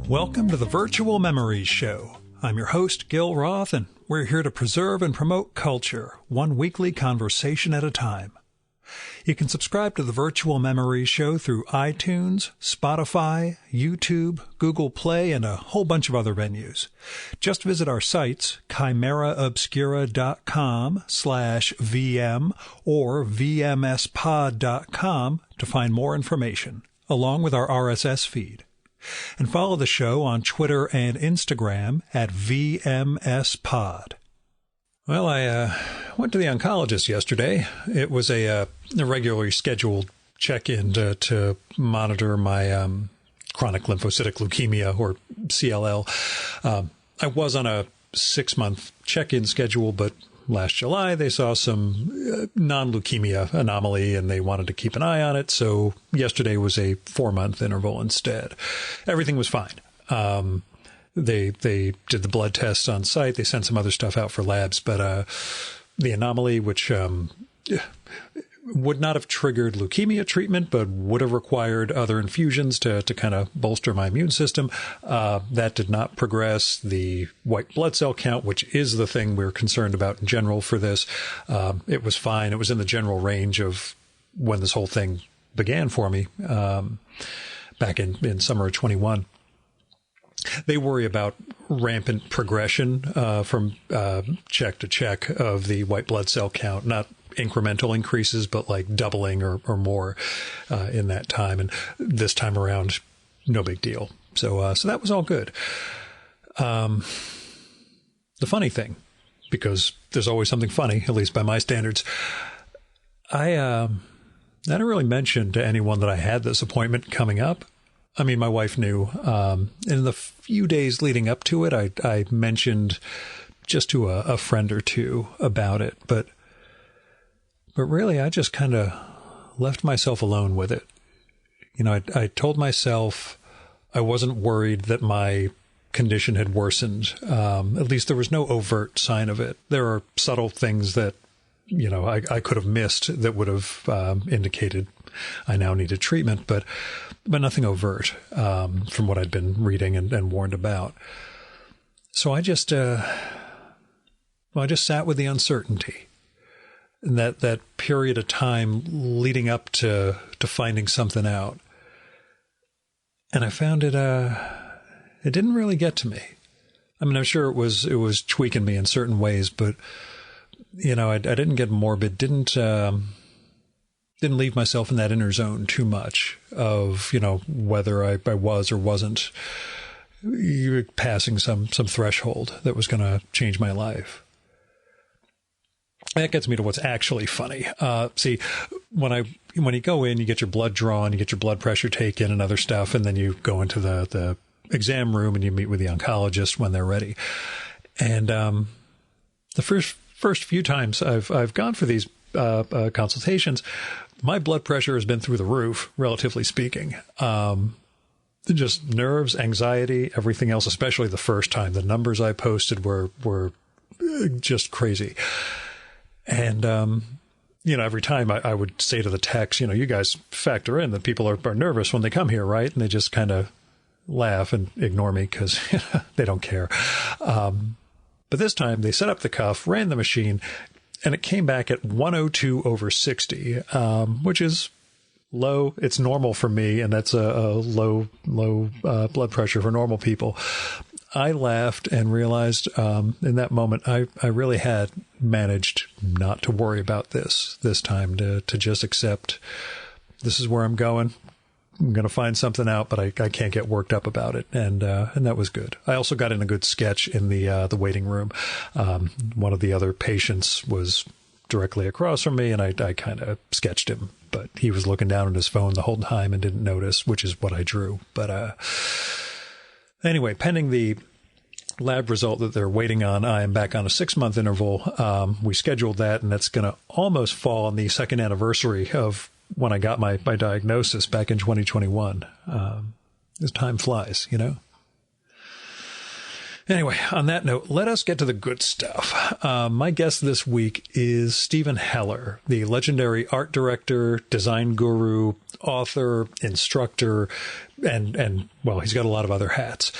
Welcome to the Virtual Memories Show. I'm your host, Gil Roth, and we're here to preserve and promote culture, one weekly conversation at a time. You can subscribe to the Virtual Memories Show through iTunes, Spotify, YouTube, Google Play, and a whole bunch of other venues. Just visit our sites, chimeraobscura.com/VM or vmspod.com to find more information, along with our RSS feed. And follow the show on Twitter and Instagram at VMSPod. Well, I went to the oncologist yesterday. It was a regularly scheduled check-in to monitor my chronic lymphocytic leukemia, or CLL. I was on a 6-month check-in schedule, but last July they saw some non-leukemia anomaly and they wanted to keep an eye on it. So yesterday was a 4-month interval instead. Everything was fine. They did the blood tests on site. They sent some other stuff out for labs, but the anomaly, which would not have triggered leukemia treatment, but would have required other infusions to kind of bolster my immune system, that did not progress. The white blood cell count, which is the thing we're concerned about in general for this, it was fine. It was in the general range of when this whole thing began for me back in summer of 21. They worry about rampant progression from check to check of the white blood cell count, not incremental increases, but like doubling or more in that time. And this time around, no big deal. So that was all good. The funny thing, because there's always something funny, at least by my standards, I didn't really mention to anyone that I had this appointment coming up. I mean, my wife knew. And in the few days leading up to it, I mentioned just to a friend or two about it. But really, I just kind of left myself alone with it. You know, I told myself I wasn't worried that my condition had worsened. At least there was no overt sign of it. There are subtle things that, you know, I could have missed that would have indicated I now needed treatment, but nothing overt from what I'd been reading and warned about. So I just sat with the uncertainty. And that period of time leading up to finding something out. And I found it didn't really get to me. I mean, I'm sure it was tweaking me in certain ways, but you know, I didn't get morbid, didn't leave myself in that inner zone too much of, you know, whether I was or wasn't passing some threshold that was going to change my life. That gets me to what's actually funny. See, when you go in, you get your blood drawn, you get your blood pressure taken and other stuff, and then you go into the exam room and you meet with the oncologist when they're ready. And the first few times I've gone for these consultations, my blood pressure has been through the roof, relatively speaking. Just nerves, anxiety, everything else, especially the first time. The numbers I posted were just crazy. And, you know, every time I would say to the techs, you know, you guys factor in that people are nervous when they come here, right? And they just kind of laugh and ignore me because they don't care. But this time they set up the cuff, ran the machine, and it came back at 102/60, which is low. It's normal for me, and that's a low blood pressure for normal people. I laughed and realized in that moment I really had managed not to worry about this time, to just accept this is where I'm going. I'm going to find something out, but I can't get worked up about it. And that was good. I also got in a good sketch in the waiting room. One of the other patients was directly across from me, and I kind of sketched him, but he was looking down at his phone the whole time and didn't notice, which is what I drew. But anyway, pending the lab result that they're waiting on, I am back on a 6-month interval. We scheduled that, and that's going to almost fall on the second anniversary of when I got my diagnosis back in 2021. As time flies, you know. Anyway, on that note, let us get to the good stuff. My guest this week is Stephen Heller, the legendary art director, design guru, author, instructor, well, he's got a lot of other hats.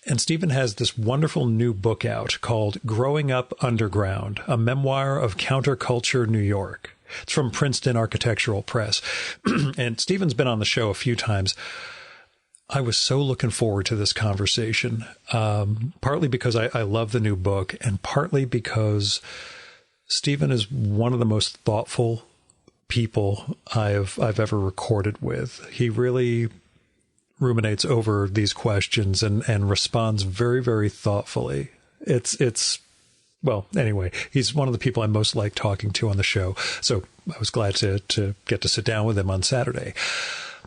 And Stephen has this wonderful new book out called Growing Up Underground, a memoir of counterculture New York. It's from Princeton Architectural Press. And Stephen's been on the show a few times. I was so looking forward to this conversation, partly because I love the new book, and partly because Stephen is one of the most thoughtful people I've ever recorded with. He really ruminates over these questions and responds very, very thoughtfully. Well, anyway, he's one of the people I most like talking to on the show. So I was glad to get to sit down with him on Saturday.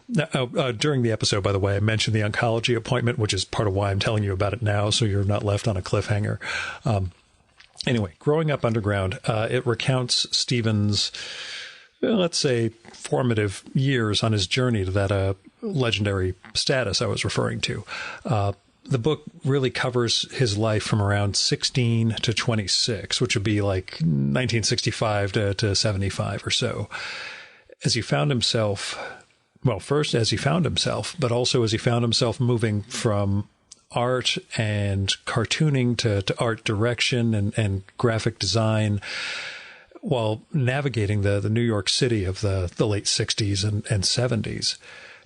Now, during the episode, by the way, I mentioned the oncology appointment, which is part of why I'm telling you about it now, so you're not left on a cliffhanger. Anyway, Growing Up Underground, it recounts Stephen's, let's say, formative years on his journey to that legendary status I was referring to. The book really covers his life from around 16 to 26, which would be like 1965 to 75 or so. As he found himself, well, first as he found himself, but also as he found himself moving from art and cartooning to art direction and graphic design, while navigating the New York City of the late 60s and 70s,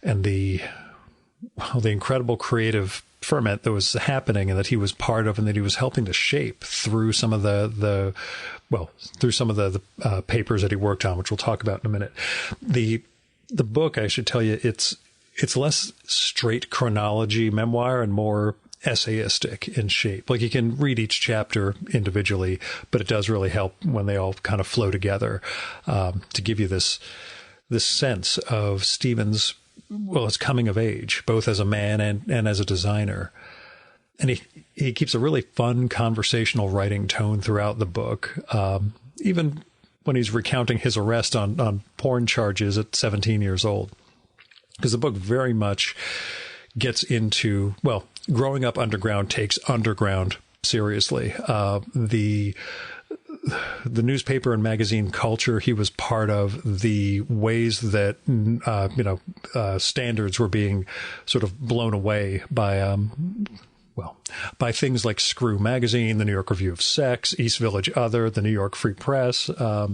and the incredible creative ferment that was happening and that he was part of and that he was helping to shape through some of the papers that he worked on, which we'll talk about in a minute. The book, I should tell you, it's less straight chronology memoir and more essayistic in shape. Like, you can read each chapter individually, but it does really help when they all kind of flow together, to give you this sense of Stephen's, well, his coming of age, both as a man and as a designer. And he keeps a really fun conversational writing tone throughout the book, even when he's recounting his arrest on porn charges at 17 years old. Because the book very much gets into, well, Growing Up Underground takes underground seriously. The newspaper and magazine culture he was part of, the ways that, standards were being sort of blown away by things like Screw Magazine, the New York Review of Sex, East Village Other, the New York Free Press, a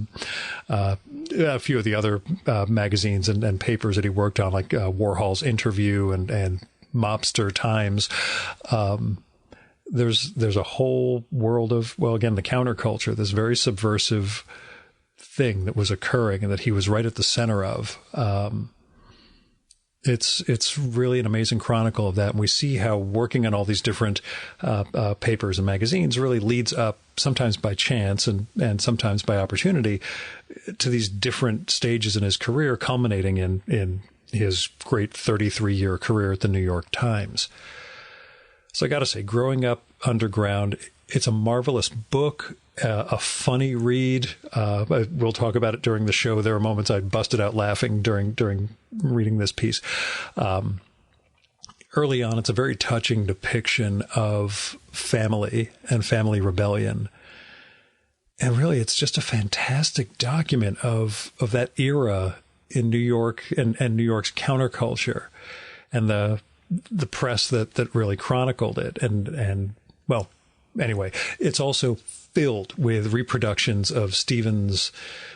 few of the other magazines and papers that he worked on, like Warhol's Interview and Mobster Times. There's a whole world of, well, again, the counterculture, this very subversive thing that was occurring and that he was right at the center of. It's really an amazing chronicle of that. And we see how working on all these different papers and magazines really leads up, sometimes by chance and sometimes by opportunity, to these different stages in his career, culminating in his great 33-year career at the New York Times. So I got to say, Growing Up Underground, it's a marvelous book, a funny read. We'll talk about it during the show. There are moments I busted out laughing during reading this piece. Early on, it's a very touching depiction of family and family rebellion. And really, it's just a fantastic document of that era in New York and New York's counterculture and the press that really chronicled it. And well, anyway, it's also filled with reproductions of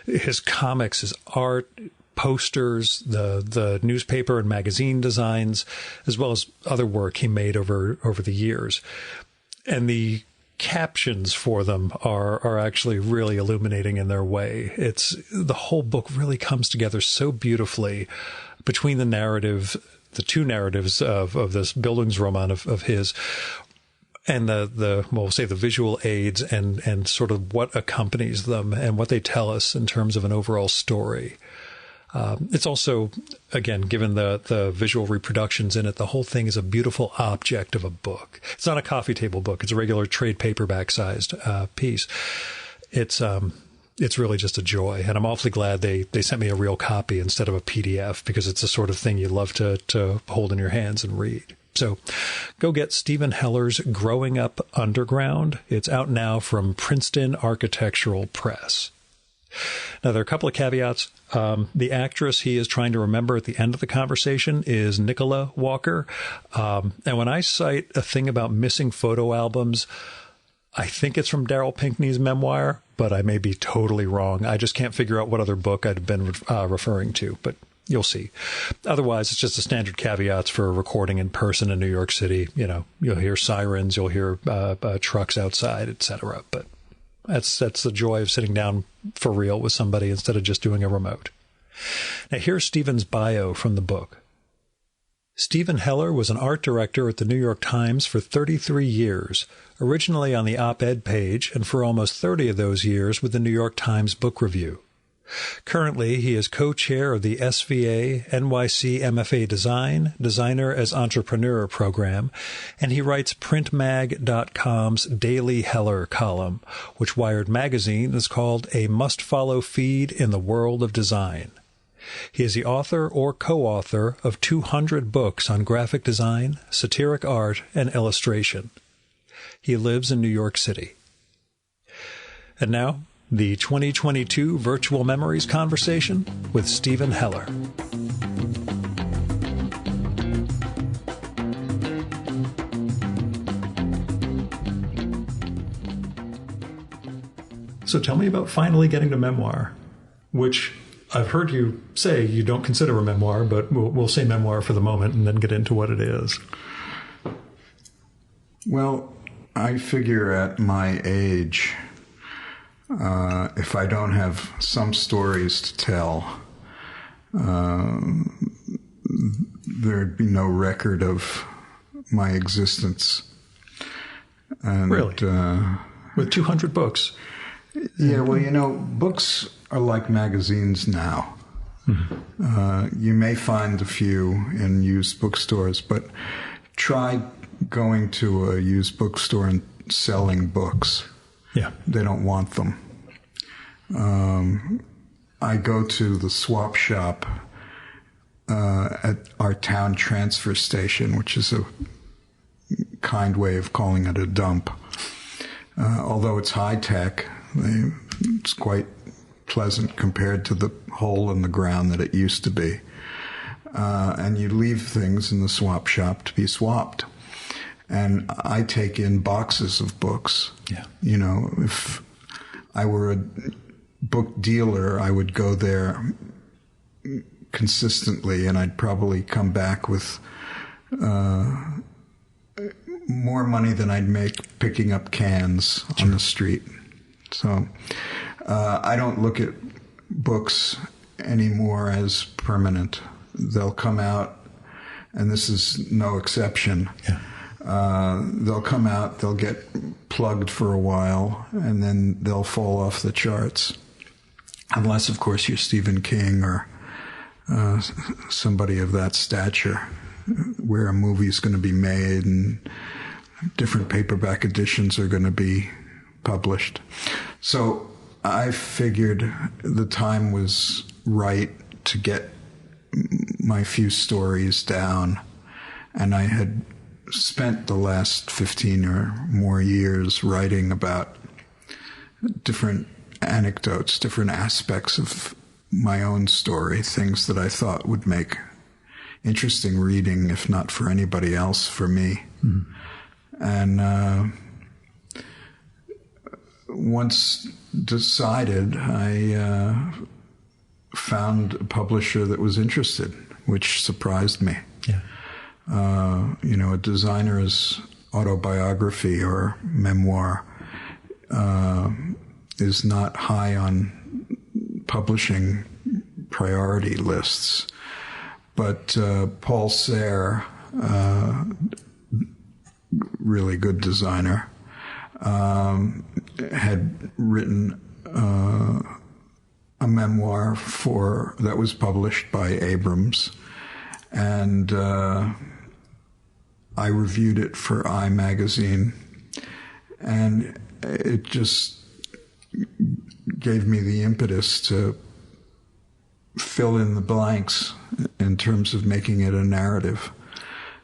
his comics, his art, posters, the newspaper and magazine designs, as well as other work he made over the years. And the captions for them are actually really illuminating in their way. The whole book really comes together so beautifully between the two narratives of this Bildungsroman of his, and we'll say the visual aids and sort of what accompanies them and what they tell us in terms of an overall story. It's also, again, given the visual reproductions in it, the whole thing is a beautiful object of a book. It's not a coffee table book. It's a regular trade paperback sized piece. It's really just a joy. And I'm awfully glad they sent me a real copy instead of a PDF, because it's the sort of thing you love to hold in your hands and read. So go get Stephen Heller's Growing Up Underground. It's out now from Princeton Architectural Press. Now, there are a couple of caveats. The actress he is trying to remember at the end of the conversation is Nicola Walker. And when I cite a thing about missing photo albums, I think it's from Darryl Pinckney's memoir, but I may be totally wrong. I just can't figure out what other book I'd been referring to, but you'll see. Otherwise, it's just the standard caveats for recording in person in New York City. You know, you'll hear sirens, you'll hear trucks outside, etc. But that's the joy of sitting down for real with somebody instead of just doing a remote. Now, here's Stephen's bio from the book. Stephen Heller was an art director at the New York Times for 33 years, originally on the op-ed page, and for almost 30 of those years with the New York Times Book Review. Currently, he is co-chair of the SVA NYC MFA Design, Designer as Entrepreneur program, and he writes PrintMag.com's Daily Heller column, which Wired Magazine has called a must-follow feed in the world of design. He is the author or co-author of 200 books on graphic design, satiric art, and illustration. He lives in New York City. And now, the 2022 Virtual Memories Conversation with Stephen Heller. So tell me about finally getting to memoir, which I've heard you say you don't consider a memoir, but we'll say memoir for the moment and then get into what it is. Well, I figure at my age, if I don't have some stories to tell, there'd be no record of my existence. And, really? With 200 books? Yeah, well, you know, books are like magazines now. Mm-hmm. You may find a few in used bookstores, but try going to a used bookstore and selling books. Yeah. They don't want them. I go to the swap shop at our town transfer station, which is a kind way of calling it a dump. Although it's high-tech, it's quite pleasant compared to the hole in the ground that it used to be. And you leave things in the swap shop to be swapped. And I take in boxes of books. Yeah. You know, if I were a book dealer, I would go there consistently, and I'd probably come back with more money than I'd make picking up cans on the street. So I don't look at books anymore as permanent. They'll come out, and this is no exception. Yeah. They'll come out, they'll get plugged for a while, and then they'll fall off the charts. Unless, of course, you're Stephen King or somebody of that stature, where a movie's going to be made and different paperback editions are going to be published. So I figured the time was right to get my few stories down, and I had spent the last 15 or more years writing about different anecdotes, different aspects of my own story, things that I thought would make interesting reading, if not for anybody else, for me. Mm-hmm. And once decided, I found a publisher that was interested, which surprised me. Yeah. You know, a designer's autobiography or memoir is not high on publishing priority lists. But Paul Sayre, really good designer, had written a memoir that was published by Abrams, and I reviewed it for I Magazine, and it just gave me the impetus to fill in the blanks in terms of making it a narrative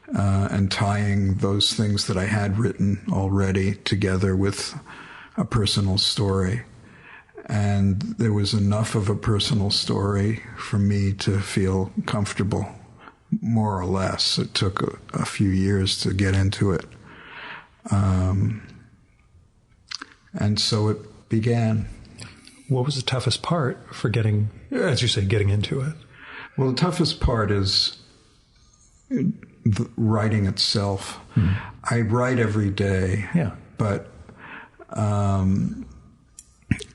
and tying those things that I had written already together with a personal story. And And there was enough of a personal story for me to feel comfortable, more or less. It took a few years to get into it. And so it began. What was the toughest part for getting, as you say, getting into it? Well, the toughest part is the writing itself. I write every day, but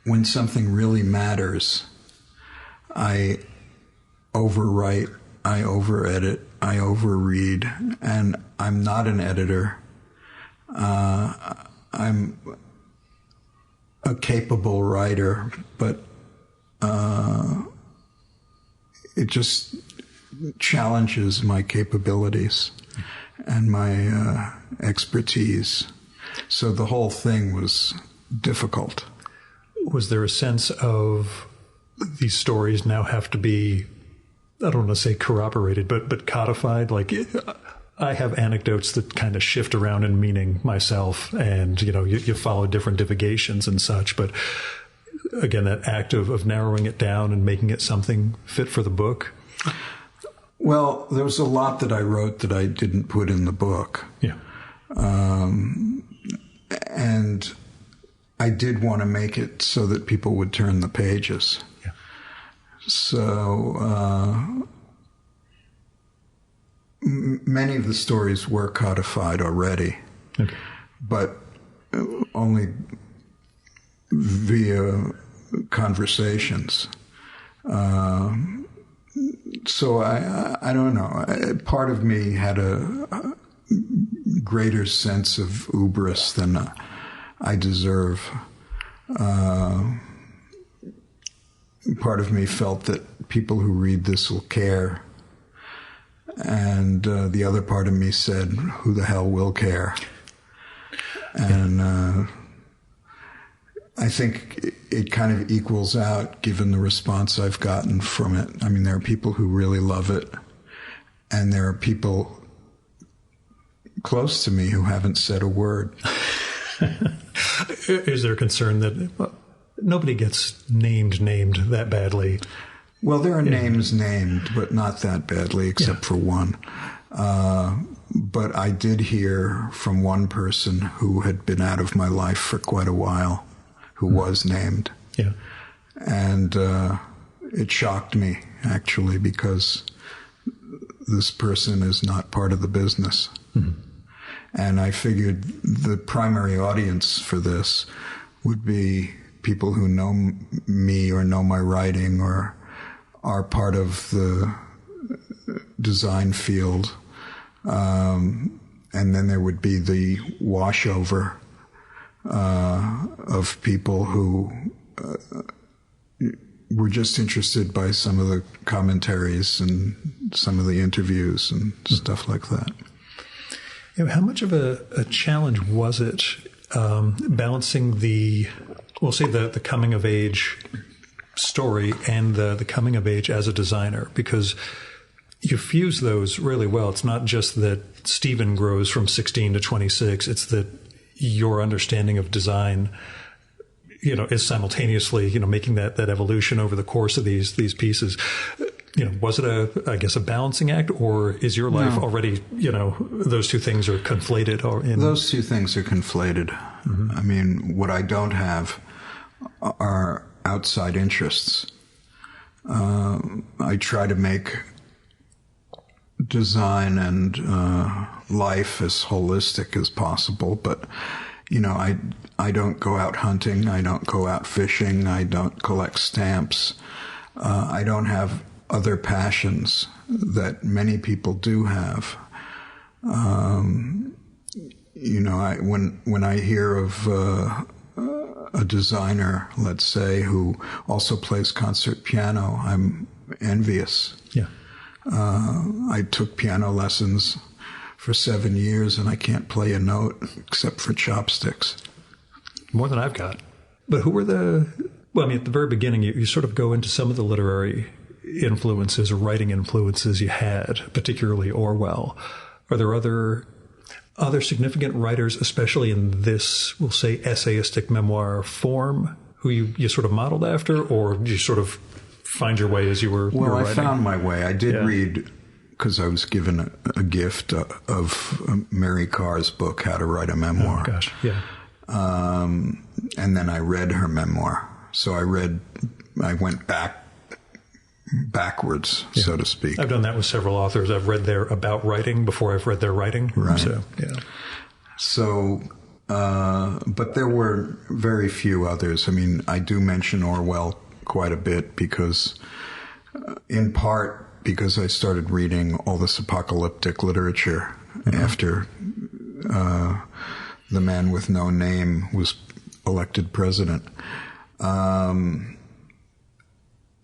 when something really matters, I overwrite, I overedit, I overread, and I'm not an editor. I'm a capable writer, but it just challenges my capabilities and my expertise. So the whole thing was difficult. Was there a sense of these stories now have to be, I don't want to say corroborated, but codified? Like, I have anecdotes that kind of shift around in meaning myself, and, you follow different divagations and such. But again, that act of narrowing it down and making it something fit for the book. Well, there was a lot that I wrote that I didn't put in the book. Yeah. And I did want to make it so that people would turn the pages. Yeah. So many of the stories were codified already, but only via conversations. So I don't know. Part of me had a greater sense of hubris than I deserve. Part of me felt that people who read this will care. And the other part of me said, who the hell will care? And I think it kind of equals out given the response I've gotten from it. I mean, there are people who really love it, and there are people close to me who haven't said a word. Is there a concern that nobody gets named that badly? Well, there are names named, but not that badly, except for one. But I did hear from one person who had been out of my life for quite a while, who was named. Yeah. And it shocked me, actually, because this person is not part of the business. Mm-hmm. And I figured the primary audience for this would be people who know me or know my writing or are part of the design field. And then there would be the washover of people who were just interested by some of the commentaries and some of the interviews and stuff like that. How much of a challenge was it balancing the coming of age story and the coming of age as a designer? Because you fuse those really well. It's not just that Stephen grows from 16 to 26. It's that your understanding of design, is simultaneously, making that evolution over the course of these pieces. Was it a balancing act, or is your life already, those two things are conflated? Those two things are conflated. Mm-hmm. I mean, what I don't have are outside interests. I try to make design and life as holistic as possible, but I don't go out hunting, I don't go out fishing, I don't collect stamps, I don't have other passions that many people do have. When I hear of a designer, let's say, who also plays concert piano, I'm envious. Yeah. I took piano lessons for 7 years, and I can't play a note except for chopsticks. More than I've got. But who were at the very beginning, you sort of go into some of the literary influences or writing influences you had, particularly Orwell. Are there other significant writers, especially in this, we'll say, essayistic memoir form, who you sort of modeled after, or did you sort of find your way as you were Well, writing? I found my way. I did read, because I was given a gift of Mary Carr's book, How to Write a Memoir. Oh, gosh, yeah. And then I read her memoir. So I went backwards, so to speak. I've done that with several authors. I've read their about writing before I've read their writing. Right. So, yeah. So, but there were very few others. I mean, I do mention Orwell quite a bit because, in part, because I started reading all this apocalyptic literature after the man with no name was elected president.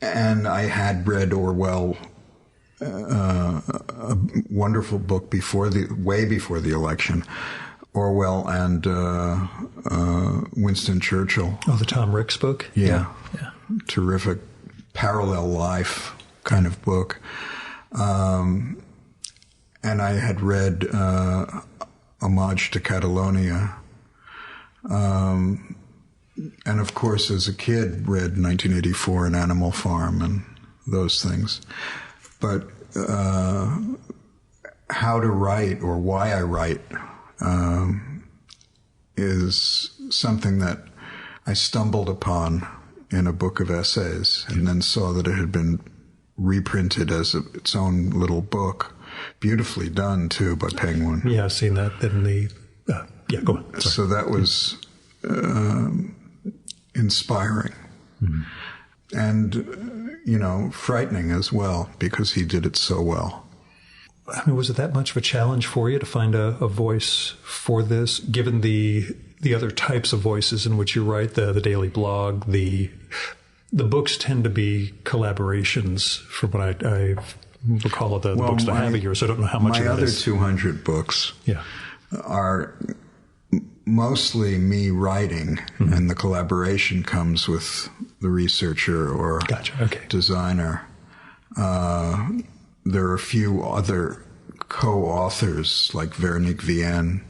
And I had read Orwell, a wonderful book way before the election, Orwell and Winston Churchill. Oh, the Tom Ricks book? Yeah. Yeah. Terrific parallel life kind of book. And I had read Homage to Catalonia. And of course, as a kid, read 1984 and Animal Farm and those things. But how to write or why I write is something that I stumbled upon in a book of essays and then saw that it had been reprinted as its own little book. Beautifully done, too, by Penguin. Yeah, I've seen that in the... yeah, go on. Sorry. So that was inspiring. Mm-hmm. And, frightening as well, because he did it so well. I mean, was it that much of a challenge for you to find a voice for this, given the other types of voices in which you write, the daily blog, the books tend to be collaborations from what I recall of the books I have of yours, so I don't know how much of that my other is. 200 books are mostly me writing, and the collaboration comes with the researcher or designer. There are a few other co-authors like Veronique Vienne,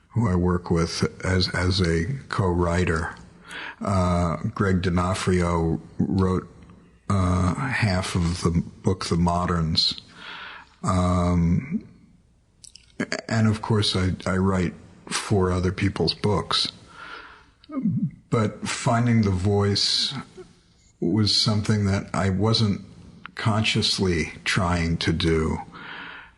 who I work with as a co-writer. Greg D'Onofrio wrote half of the book, The Moderns. And of course, I write for other people's books. But finding the voice was something that I wasn't consciously trying to do,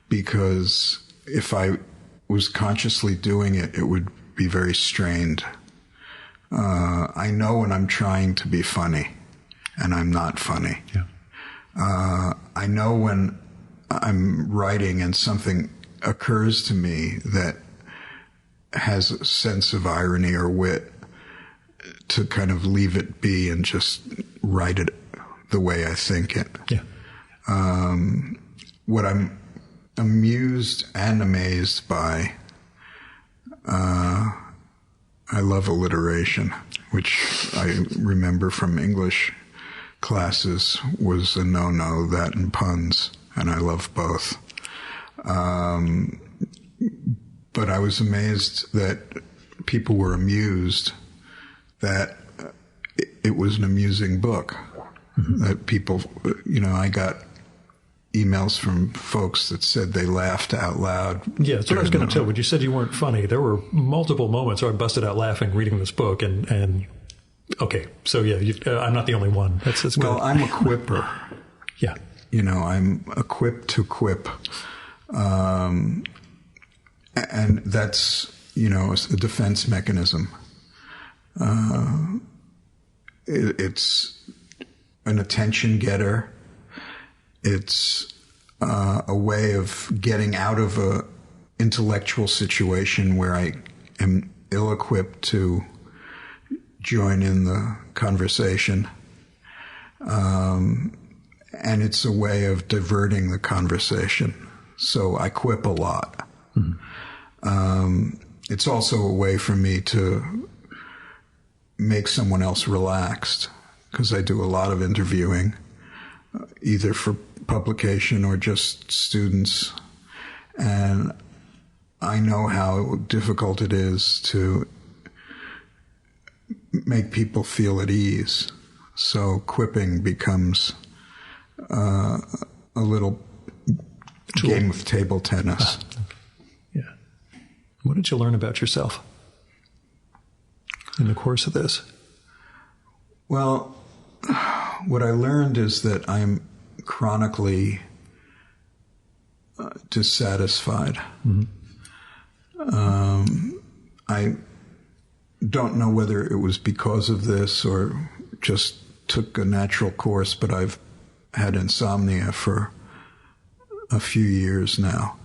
because if I was consciously doing it, it would be very strained. I know when I'm trying to be funny, and I'm not funny. Yeah. I know when I'm writing and something occurs to me that has a sense of irony or wit, to kind of leave it be and just write it the way I think it. Yeah. What I'm amused and amazed by, I love alliteration, which I remember from English classes was a no-no, that and puns, and I love both. But I was amazed that people were amused that it was an amusing book. Mm-hmm. That people, I got emails from folks that said they laughed out loud. Yeah, that's what I was going to tell. When you said you weren't funny, there were multiple moments where I busted out laughing reading this book. And okay, so yeah, I'm not the only one. That's good. Well, I'm a quipper. Yeah. I'm equipped to quip. And that's, a defense mechanism. It's an attention getter. It's a way of getting out of a intellectual situation where I am ill-equipped to join in the conversation. And it's a way of diverting the conversation. So I quip a lot. Mm-hmm. It's also a way for me to make someone else relaxed, because I do a lot of interviewing, either for publication or just students. And I know how difficult it is to make people feel at ease. So quipping becomes a little game of table tennis. Yeah. What did you learn about yourself in the course of this? Well, what I learned is that I'm chronically dissatisfied. Mm-hmm. I don't know whether it was because of this or just took a natural course, but I've had insomnia for a few years now.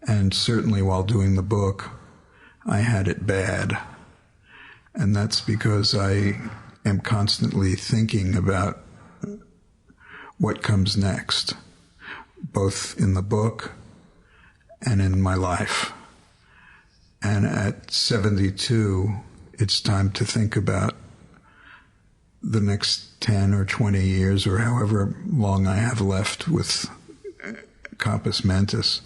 And certainly while doing the book, I had it bad. And that's because I am constantly thinking about what comes next, both in the book and in my life. And at 72, it's time to think about the next 10 or 20 years or however long I have left with Compos Mentis.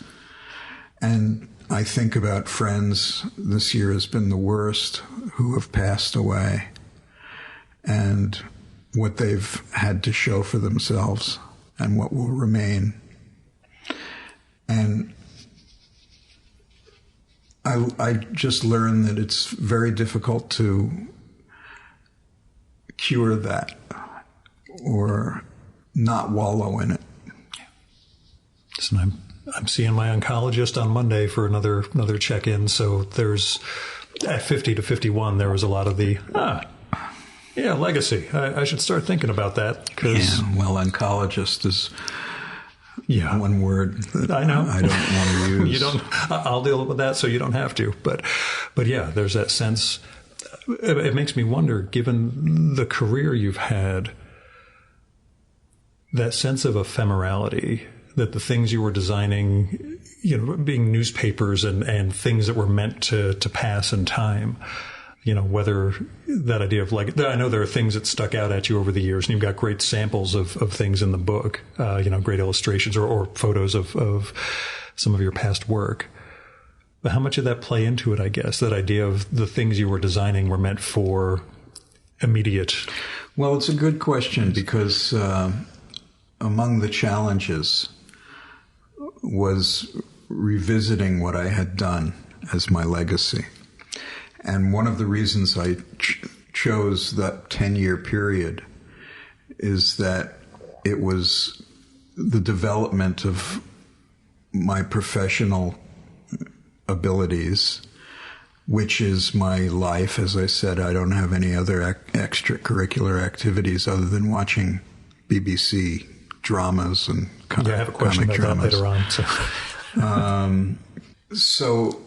And I think about friends, this year has been the worst, who have passed away, and what they've had to show for themselves and what will remain. And I just learned that it's very difficult to cure that or not wallow in it. Listen, I'm seeing my oncologist on Monday for another check-in. So there's at 50 to 51, there was a lot of the legacy. I should start thinking about that. Oncologist is one word that I know I don't want to use. You don't. I'll deal with that, so you don't have to. But yeah, there's that sense. It makes me wonder, given the career you've had, that sense of ephemerality, that the things you were designing, being newspapers and things that were meant to pass in time, whether that idea of I know there are things that stuck out at you over the years, and you've got great samples of things in the book, great illustrations or photos of some of your past work. But how much did that play into it, I guess, that idea of the things you were designing were meant for immediate? Well, it's a good question because among the challenges was revisiting what I had done as my legacy. And one of the reasons I chose that 10-year period is that it was the development of my professional abilities, which is my life. As I said, I don't have any other extracurricular activities other than watching BBC dramas and I have a question about dramas. That later on. So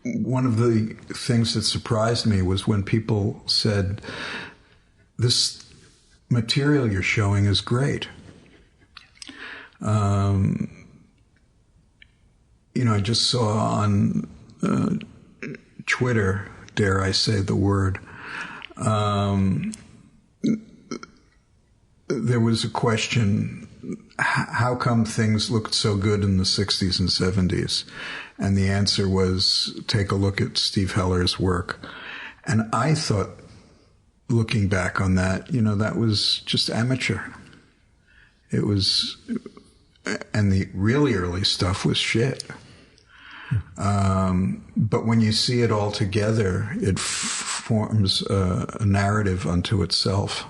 one of the things that surprised me was when people said, "This material you're showing is great." I just saw on Twitter, dare I say the word, there was a question, how come things looked so good in the 60s and 70s? And the answer was, take a look at Steve Heller's work. And I thought, looking back on that, that was just amateur. It was, and the really early stuff was shit. But when you see it all together, it forms a narrative unto itself.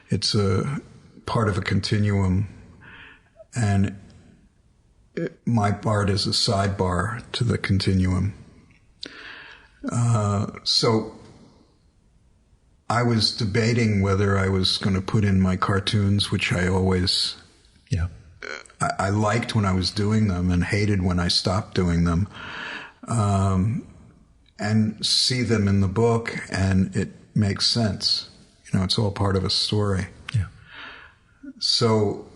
It's a part of a continuum, and my part is a sidebar to the continuum. So I was debating whether I was going to put in my cartoons, which I always... I liked when I was doing them and hated when I stopped doing them, and see them in the book, and it makes sense. It's all part of a story. Yeah. So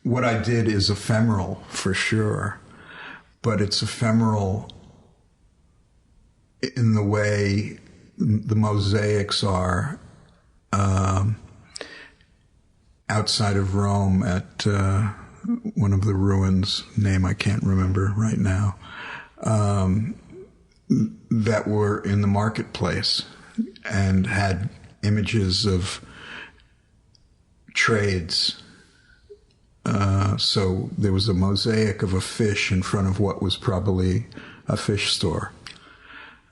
what I did is ephemeral for sure, but it's ephemeral in the way the mosaics are outside of Rome at one of the ruins, name I can't remember right now. that were in the marketplace and had images of trades. So there was a mosaic of a fish in front of what was probably a fish store,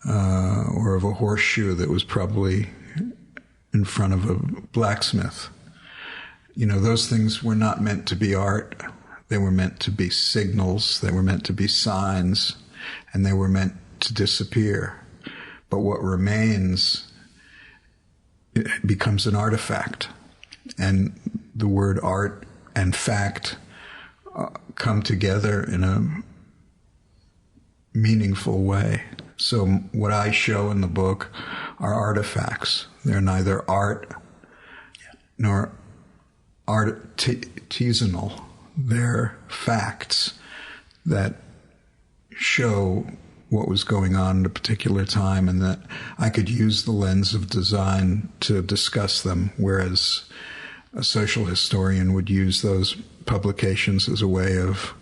or of a horseshoe that was probably in front of a blacksmith. Those things were not meant to be art. They were meant to be signals. They were meant to be signs, and they were meant to disappear. But what remains, it becomes an artifact. And the word art and fact come together in a meaningful way. So what I show in the book are artifacts. They're neither art nor artisanal. They're facts that show what was going on at a particular time, and that I could use the lens of design to discuss them, whereas a social historian would use those publications as a way of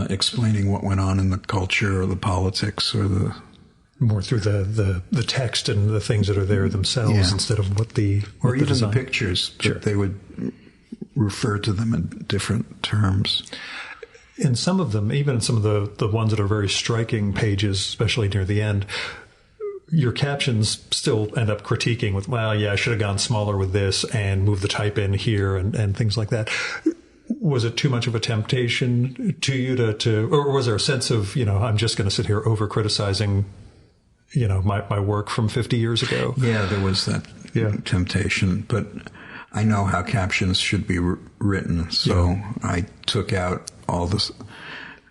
explaining what went on in the culture or the politics or the... More through the text and the things that are there themselves, instead of what the... Or even design. the pictures, but Sure. they would refer to them in different terms. In some of them, even in some of the ones that are very striking pages, especially near the end, your captions still end up critiquing with, well, yeah, I should have gone smaller with this and moved the type in here and things like that. Was it too much of a temptation to you to or was there a sense of, I'm just going to sit here over criticizing, my work from 50 years ago? Yeah, there was that temptation, but I know how captions should be written, so I took out all this,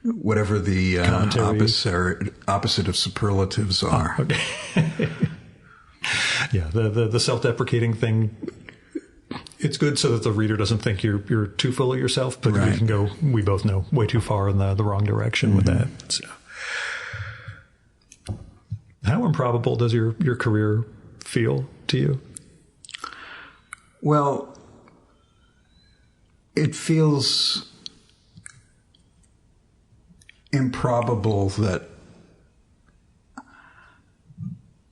whatever the opposite of superlatives are. Oh, okay. Yeah, the self-deprecating thing, it's good so that the reader doesn't think you're too full of yourself, but right. You can go, we both know, way too far in the wrong direction with that. So. How improbable does your career feel to you? Well, it feels improbable that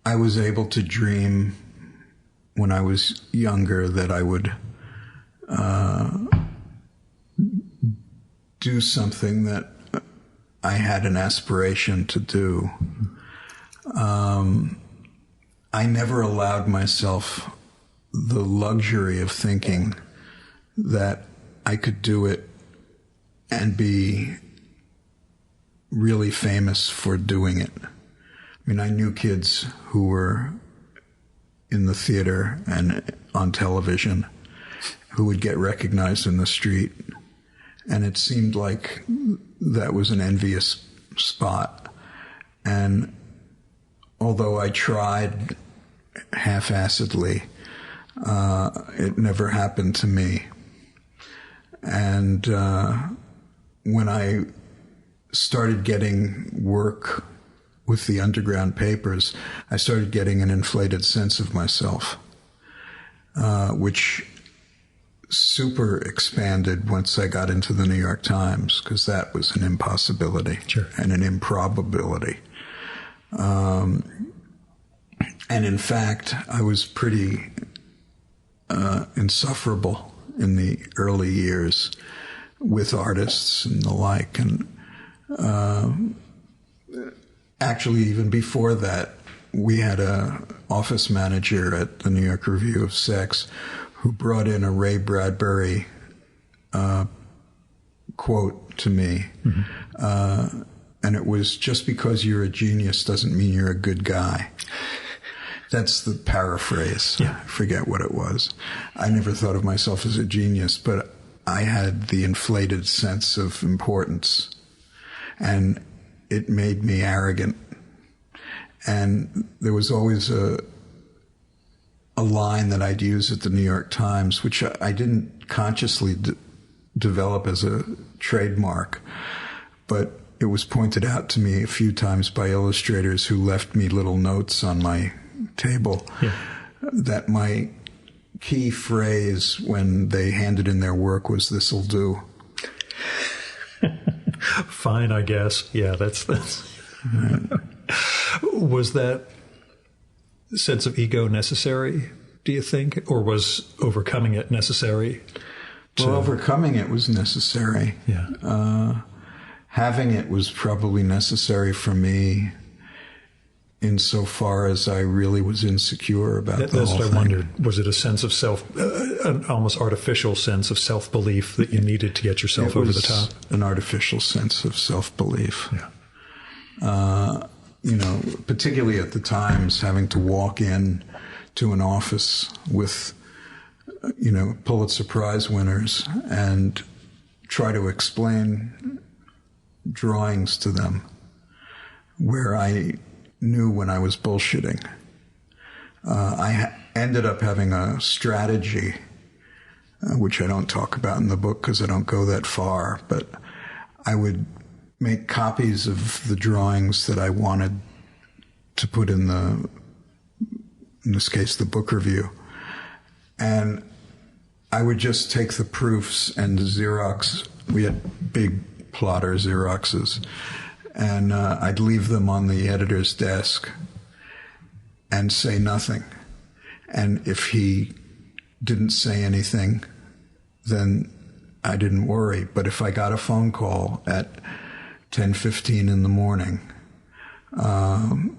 I was able to dream when I was younger that I would do something that I had an aspiration to do. I never allowed myself the luxury of thinking that I could do it and be really famous for doing it. I mean, I knew kids who were in the theater and on television who would get recognized in the street, and it seemed like that was an envious spot. And although I tried half-assedly, it never happened to me. And when I started getting work with the underground papers, I started getting an inflated sense of myself, which super expanded once I got into the New York Times, because that was an impossibility and an improbability. And in fact, I was pretty insufferable in the early years with artists and the like. And actually, even before that, we had a office manager at the New York Review of Sex who brought in a Ray Bradbury quote to me. Mm-hmm. And it was, just because you're a genius doesn't mean you're a good guy. That's the paraphrase. Yeah. I forget what it was. I never thought of myself as a genius, but I had the inflated sense of importance, and it made me arrogant. And there was always a line that I'd use at the New York Times, which I didn't consciously develop as a trademark, but it was pointed out to me a few times by illustrators who left me little notes on my table, that my key phrase when they handed in their work was, "This'll do." Fine, I guess. Yeah, that's Was that sense of ego necessary, do you think? Or was overcoming it necessary? Well, overcoming it was necessary. Yeah. Having it was probably necessary for me insofar as I really was insecure about the whole thing. That's what I wondered. Was it a sense of an almost artificial sense of self-belief that you needed to get yourself over the top? An artificial sense of self-belief. Yeah. Particularly at the times, having to walk in to an office with, Pulitzer Prize winners and try to explain drawings to them where I knew when I was bullshitting. I ended up having a strategy, which I don't talk about in the book because I don't go that far, but I would make copies of the drawings that I wanted to put in this case, the book review. And I would just take the proofs and the Xerox. We had big plotter Xeroxes. And I'd leave them on the editor's desk and say nothing. And if he didn't say anything, then I didn't worry. But if I got a phone call at 10:15 in the morning, and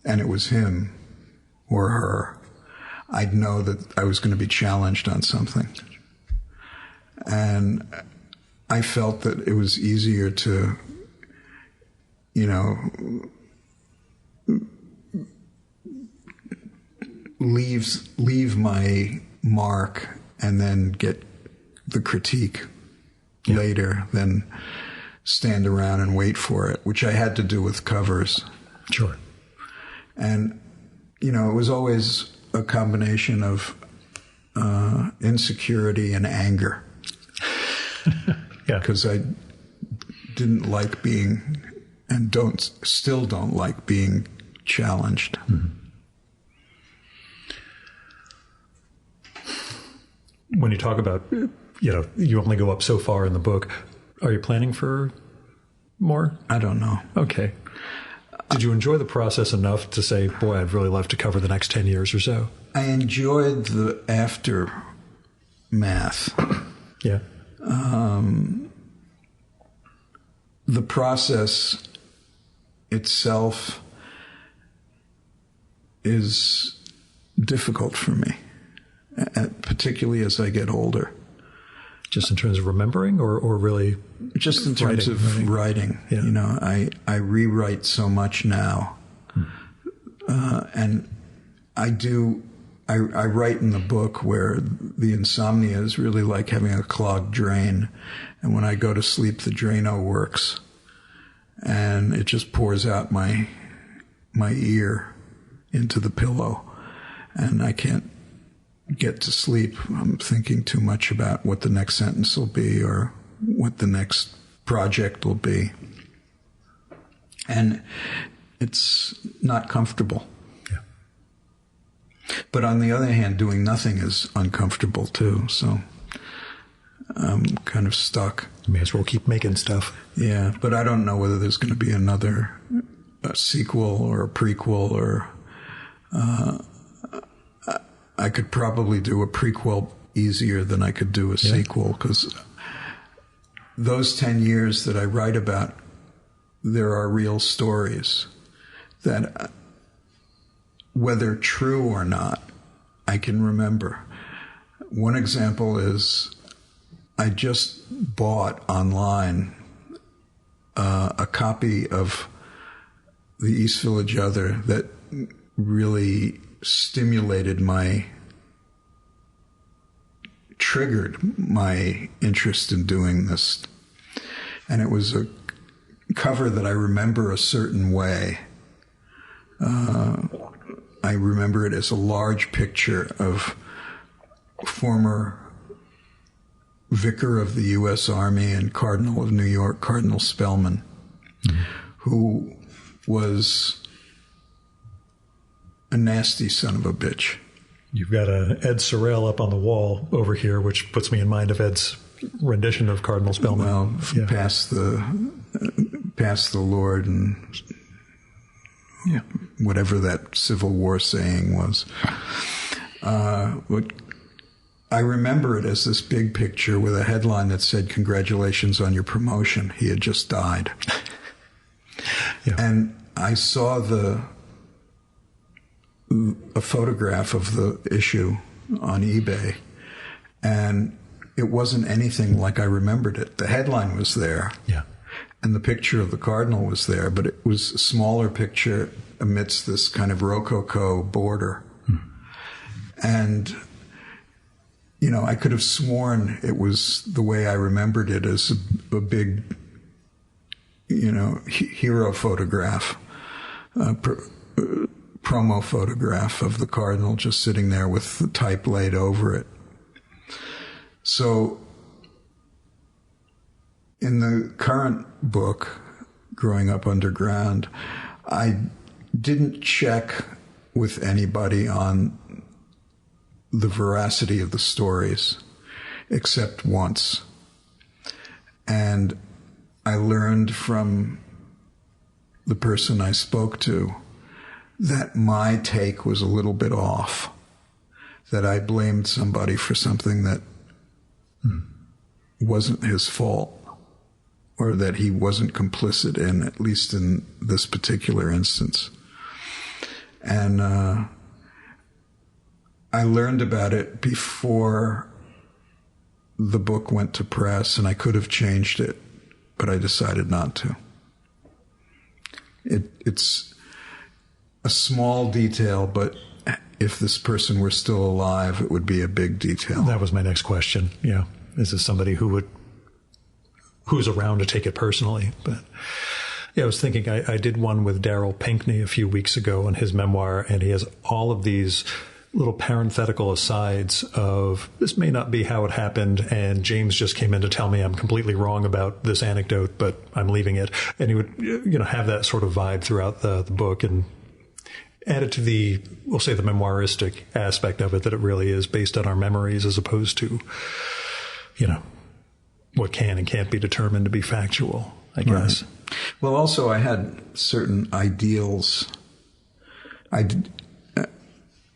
it was him or her, I'd know that I was going to be challenged on something. And I felt that it was easier to leave my mark and then get the critique later than stand around and wait for it, which I had to do with covers. Sure. And, it was always a combination of insecurity and anger. Yeah. Because I didn't like being, and still don't like being challenged. Mm-hmm. When you talk about, you only go up so far in the book, are you planning for more? I don't know. Okay. Did you enjoy the process enough to say, boy, I'd really love to cover the next 10 years or so? I enjoyed the aftermath. Yeah. The process itself is difficult for me, particularly as I get older. Just in terms of remembering or really? Just in terms of writing. Yeah. I rewrite so much now. And I write in the book where the insomnia is really like having a clogged drain. And when I go to sleep, the Drano works. And it just pours out my ear into the pillow. And I can't get to sleep. I'm thinking too much about what the next sentence will be or what the next project will be. And it's not comfortable. Yeah. But on the other hand, doing nothing is uncomfortable too. So I'm kind of stuck. You may as well keep making stuff. Yeah, but I don't know whether there's going to be another sequel or a prequel or... I could probably do a prequel easier than I could do a sequel, because those 10 years that I write about, there are real stories that, whether true or not, I can remember. One example is I just bought online a copy of the East Village Other that really triggered my interest in doing this. And it was a cover that I remember a certain way. I remember it as a large picture of former Vicar of the U.S. Army and Cardinal of New York, Cardinal Spellman, who was a nasty son of a bitch. You've got a Ed Sorel up on the wall over here, which puts me in mind of Ed's rendition of Cardinal Spellman. Well, past the Lord and whatever that Civil War saying was. I remember it as this big picture with a headline that said, "Congratulations on your promotion. He had just died." Yeah. And I saw a photograph of the issue on eBay, and it wasn't anything like I remembered it. The headline was there. Yeah. And the picture of the cardinal was there, but it was a smaller picture amidst this kind of rococo border. And, I could have sworn it was the way I remembered it, as a big, hero photograph, promo photograph of the cardinal just sitting there with the type laid over it. So in the current book, Growing Up Underground, I didn't check with anybody on the veracity of the stories, except once. And I learned from the person I spoke to that my take was a little bit off, that I blamed somebody for something that wasn't his fault, or that he wasn't complicit in, at least in this particular instance. And I learned about it before the book went to press, and I could have changed it, but I decided not to. It's a small detail, but if this person were still alive, it would be a big detail. That was my next question. Yeah. Is this somebody who's around to take it personally? But yeah, I was thinking, I did one with Darryl Pinckney a few weeks ago on his memoir, and he has all of these little parenthetical asides of, this may not be how it happened, and James just came in to tell me I'm completely wrong about this anecdote, but I'm leaving it. And he would, have that sort of vibe throughout the book, and add it to we'll say the memoiristic aspect of it, that it really is based on our memories as opposed to, what can and can't be determined to be factual, I guess. Right. Well, also I had certain ideals,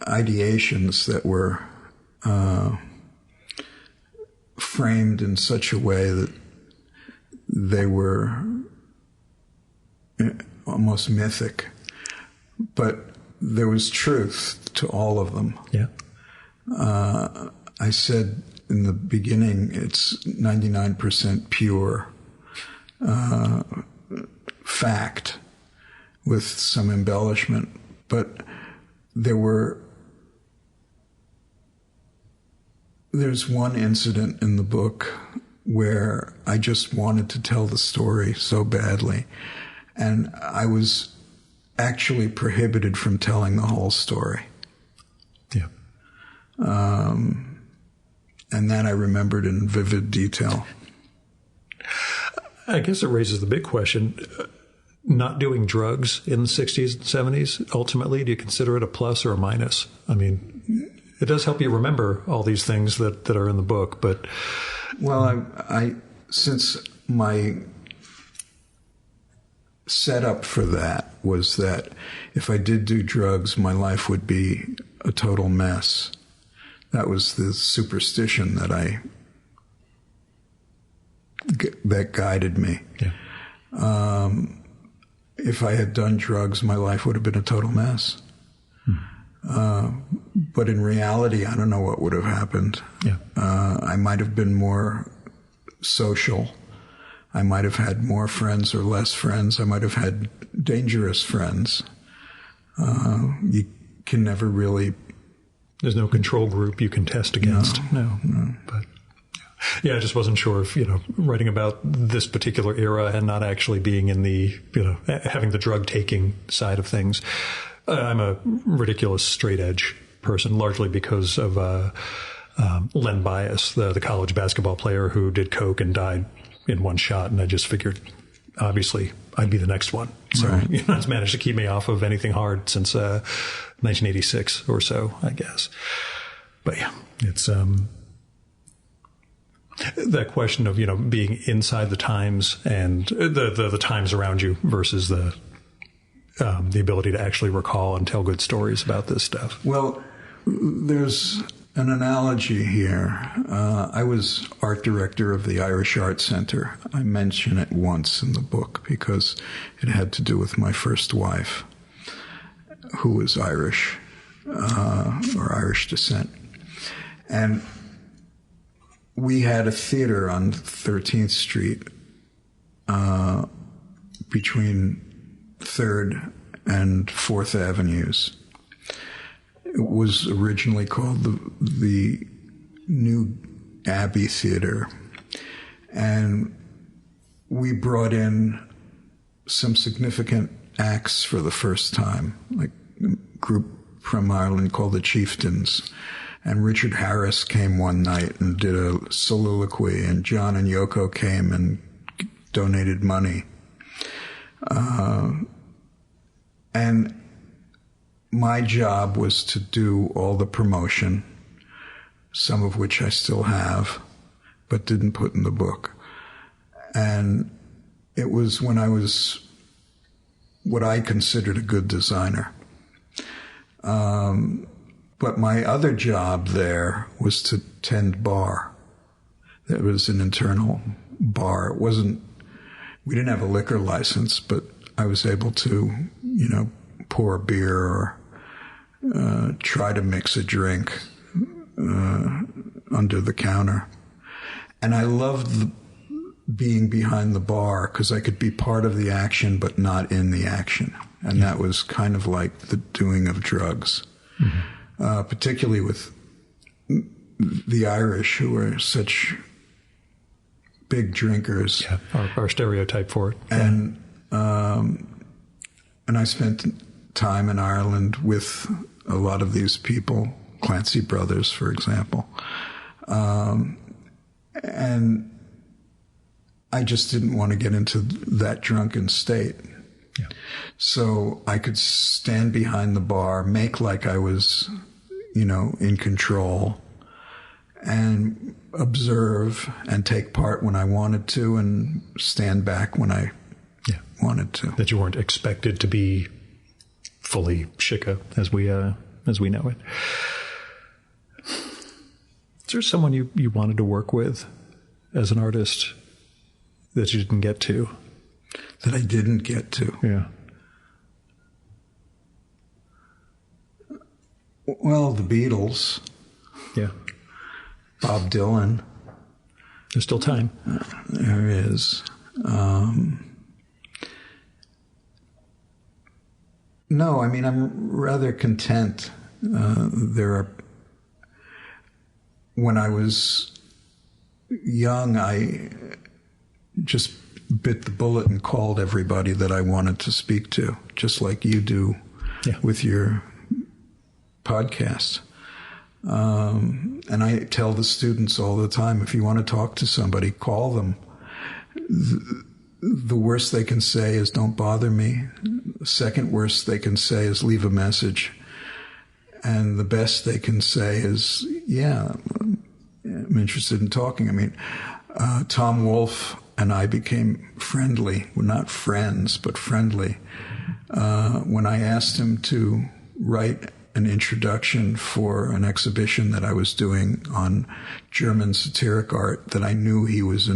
ideations that were framed in such a way that they were almost mythic, but there was truth to all of them. Yeah. I said in the beginning, it's 99% pure fact with some embellishment, but there's one incident in the book where I just wanted to tell the story so badly, and I was actually prohibited from telling the whole story. Yeah. And that I remembered in vivid detail. I guess it raises the big question. Not doing drugs in the 60s and 70s, ultimately, do you consider it a plus or a minus? I mean, it does help you remember all these things that are in the book, but... Well, I since my setup for that was that if I did do drugs, my life would be a total mess. That was the superstition that guided me. Yeah. If I had done drugs, my life would have been a total mess. But in reality, I don't know what would have happened. Yeah. I might have been more social. I might have had more friends or less friends. I might have had dangerous friends. You can never really... There's no control group you can test against. No. But yeah, I just wasn't sure if, writing about this particular era and not actually being in the, having the drug taking side of things. I'm a ridiculous straight edge person, largely because of Len Bias, the college basketball player who did coke and died in one shot. And I just figured, obviously, I'd be the next one. So, right. It's managed to keep me off of anything hard since 1986 or so, I guess. But yeah, it's that question of, being inside the times and the times around you versus the the ability to actually recall and tell good stories about this stuff? Well, there's an analogy here. I was art director of the Irish Art Center. I mention it once in the book because it had to do with my first wife, who was Irish, or Irish descent. And we had a theater on 13th Street between 3rd and 4th Avenues. It was originally called the New Abbey Theater. And we brought in some significant acts for the first time, like a group from Ireland called the Chieftains. And Richard Harris came one night and did a soliloquy, and John and Yoko came and donated money. And my job was to do all the promotion, some of which I still have, but didn't put in the book. And it was when I was what I considered a good designer. But my other job there was to tend bar. It was an internal bar. It wasn't, we didn't have a liquor license, but I was able to, pour a beer or try to mix a drink under the counter. And I loved being behind the bar because I could be part of the action but not in the action. And that was kind of like the doing of drugs, particularly with the Irish, who are such big drinkers. Yeah, our stereotype for it. And I spent time in Ireland with a lot of these people, Clancy brothers, for example. And I just didn't want to get into that drunken state. Yeah. So I could stand behind the bar, make like I was, in control, and observe and take part when I wanted to and stand back when I wanted to. That you weren't expected to be fully shika as we know it. Is there someone you wanted to work with as an artist that you didn't get to? That I didn't get to? Yeah. Well, the Beatles. Yeah. Bob Dylan. There's still time. There is. No, I mean, I'm rather content. When I was young, I just bit the bullet and called everybody that I wanted to speak to, just like you do with your podcast. And I tell the students all the time, if you want to talk to somebody, call them. The worst they can say is, don't bother me. The second worst they can say is, leave a message. And the best they can say is, I'm interested in talking. I mean, Tom Wolfe and I became friendly. Well, not friends, but friendly. When I asked him to write an introduction for an exhibition that I was doing on German satiric art that I knew he was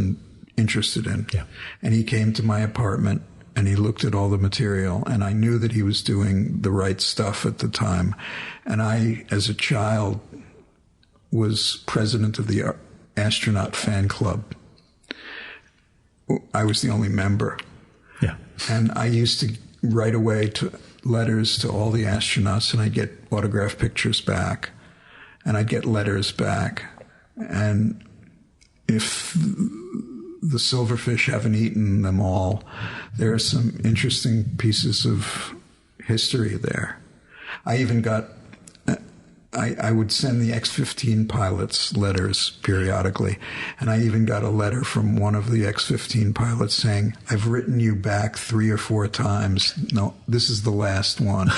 interested in. Yeah. And he came to my apartment and he looked at all the material, and I knew that he was doing the right stuff at the time. And I, as a child, was president of the astronaut fan club. I was the only member. Yeah. And I used to write away letters to all the astronauts, and I'd get autographed pictures back, and I'd get letters back. And if the silverfish haven't eaten them all, there are some interesting pieces of history there. I even got, I would send the X-15 pilots letters periodically, and I even got a letter from one of the X-15 pilots saying, I've written you back 3 or 4 times. No, this is the last one.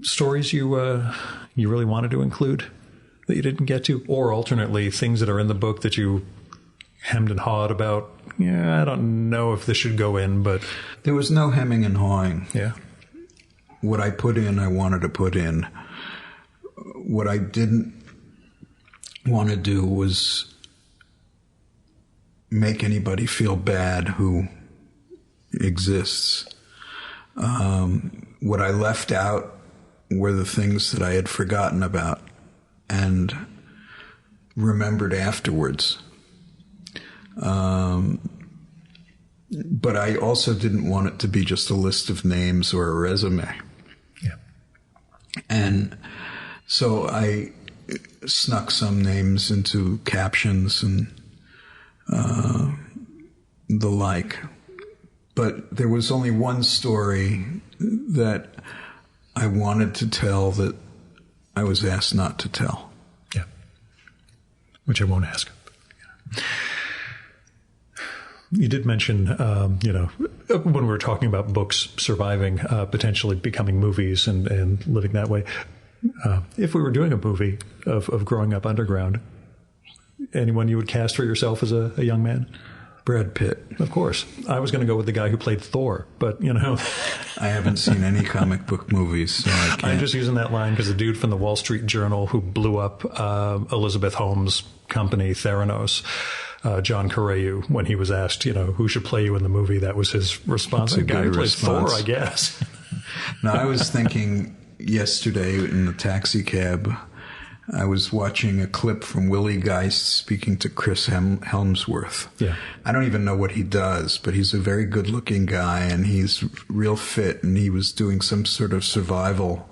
Stories you really wanted to include that you didn't get to, or alternately, things that are in the book that you hemmed and hawed about, I don't know if this should go in, but... There was no hemming and hawing. Yeah. What I put in, I wanted to put in. What I didn't want to do was make anybody feel bad who exists. What I left out were the things that I had forgotten about and remembered afterwards. But I also didn't want it to be just a list of names or a resume. Yeah. And so I snuck some names into captions and the like. But there was only one story that I wanted to tell that I was asked not to tell. Yeah. Which I won't ask. Yeah. You did mention, when we were talking about books surviving, potentially becoming movies and living that way. If we were doing a movie of growing up underground, anyone you would cast for yourself as a young man? Brad Pitt. Of course. I was going to go with the guy who played Thor, but, I haven't seen any comic book movies, so I can't. I'm just using that line because the dude from the Wall Street Journal who blew up Elizabeth Holmes' company, Theranos, John Correia, when he was asked, who should play you in the movie, that was his response. That's a the guy who good plays response. Thor, I guess. No, I was thinking yesterday in the taxi cab, I was watching a clip from Willie Geist speaking to Chris Helmsworth. Yeah. I don't even know what he does, but he's a very good-looking guy, and he's real fit, and he was doing some sort of survival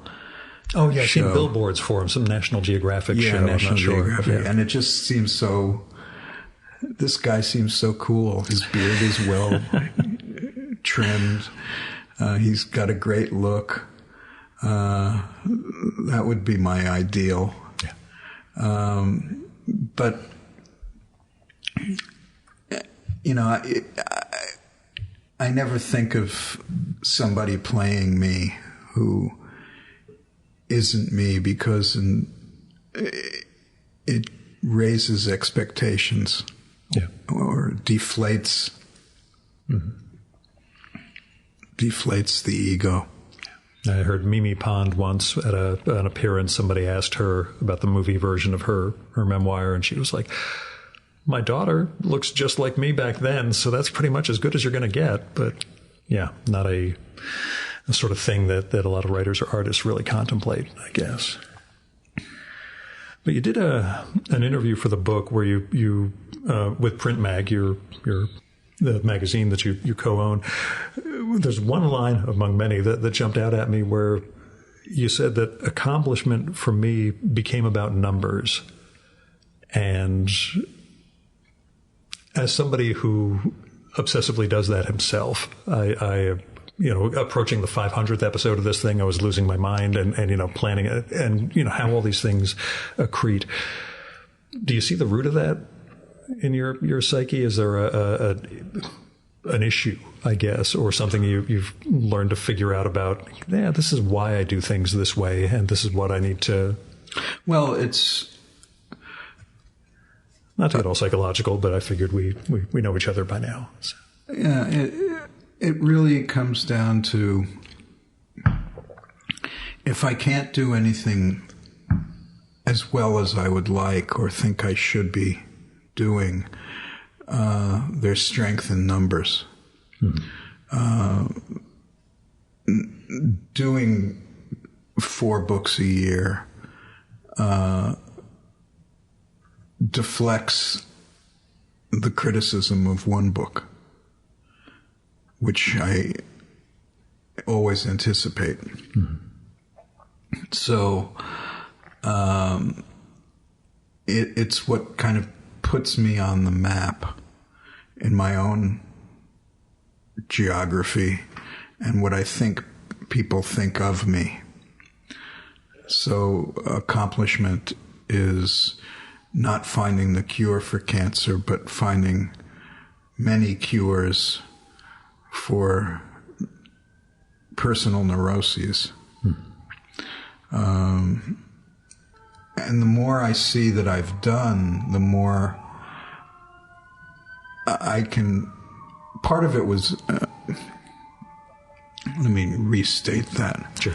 Oh, yeah, I've show. seen billboards for him, some National Geographic show. National I'm not sure. Geographic. Yeah. And it just seems so... This guy seems so cool. His beard is well trimmed. He's got a great look. That would be my ideal. Yeah. But, I never think of somebody playing me who isn't me because it raises expectations. Yeah. Or deflates the ego. I heard Mimi Pond once at an appearance. Somebody asked her about the movie version of her memoir, and she was like, my daughter looks just like me back then, so that's pretty much as good as you're going to get. But yeah, not a sort of thing that a lot of writers or artists really contemplate, I guess. But you did an interview for the book where you with Print Mag, the magazine that you co-own. There's one line among many that jumped out at me where you said that accomplishment for me became about numbers. And as somebody who obsessively does that himself, I approaching the 500th episode of this thing, I was losing my mind and planning it and, how all these things accrete. Do you see the root of that in your psyche? Is there an issue, I guess, or something you've learned to figure out about, this is why I do things this way and this is what I need to... Well, it's... Not to get all psychological, but I figured we know each other by now. So. Yeah, it really comes down to if I can't do anything as well as I would like or think I should be doing, there's strength in numbers. Doing 4 books a year deflects the criticism of one book, which I always anticipate. So it's what kind of puts me on the map in my own geography and what I think people think of me. So accomplishment is not finding the cure for cancer, but finding many cures for personal neuroses. And the more I see that I've done, the more part of it was, let me restate that. Sure.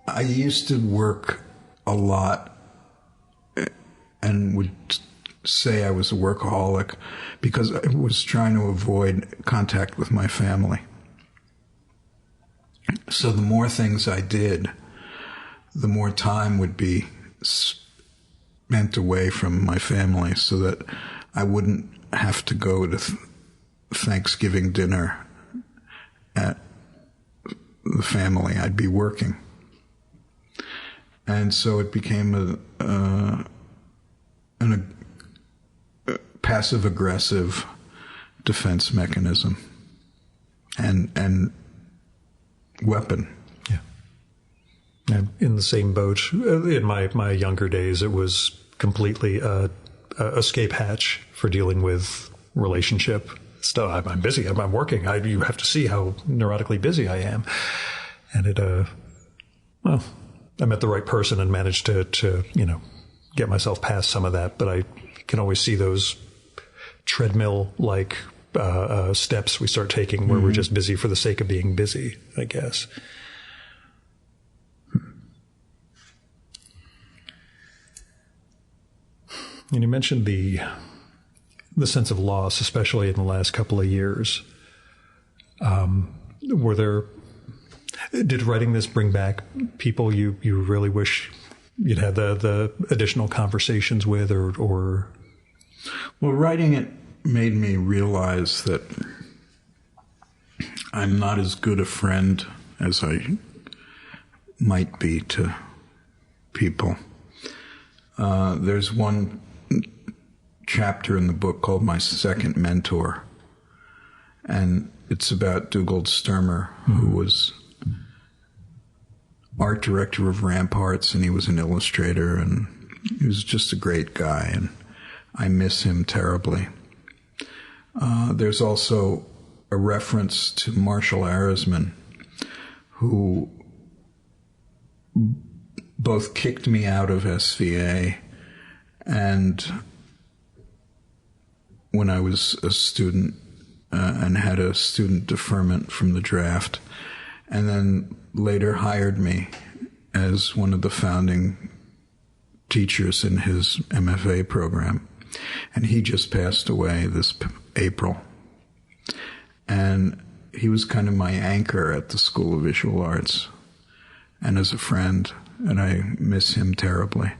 I used to work a lot and would say I was a workaholic because I was trying to avoid contact with my family. So the more things I did, the more time would be spent away from my family so that I wouldn't have to go to Thanksgiving dinner at the family. I'd be working. And so it became a passive-aggressive defense mechanism and weapon. Yeah. I'm in the same boat. In my younger days, it was completely a escape hatch for dealing with relationship stuff. I'm busy. I'm working. You have to see how neurotically busy I am. And I met the right person and managed to get myself past some of that. But I can always see those treadmill-like steps we start taking where we're just busy for the sake of being busy, I guess. And you mentioned the sense of loss, especially in the last couple of years. Did writing this bring back people you really wish you'd had the additional conversations with, or? Well, writing it made me realize that I'm not as good a friend as I might be to people. There's one chapter in the book called My Second Mentor, and it's about Dugald Sturmer, who was art director of Ramparts, and he was an illustrator, and he was just a great guy, and I miss him terribly. There's also a reference to Marshall Arisman, who both kicked me out of SVA and when I was a student and had a student deferment from the draft, and then later hired me as one of the founding teachers in his MFA program. And he just passed away this April. And he was kind of my anchor at the School of Visual Arts and as a friend, and I miss him terribly.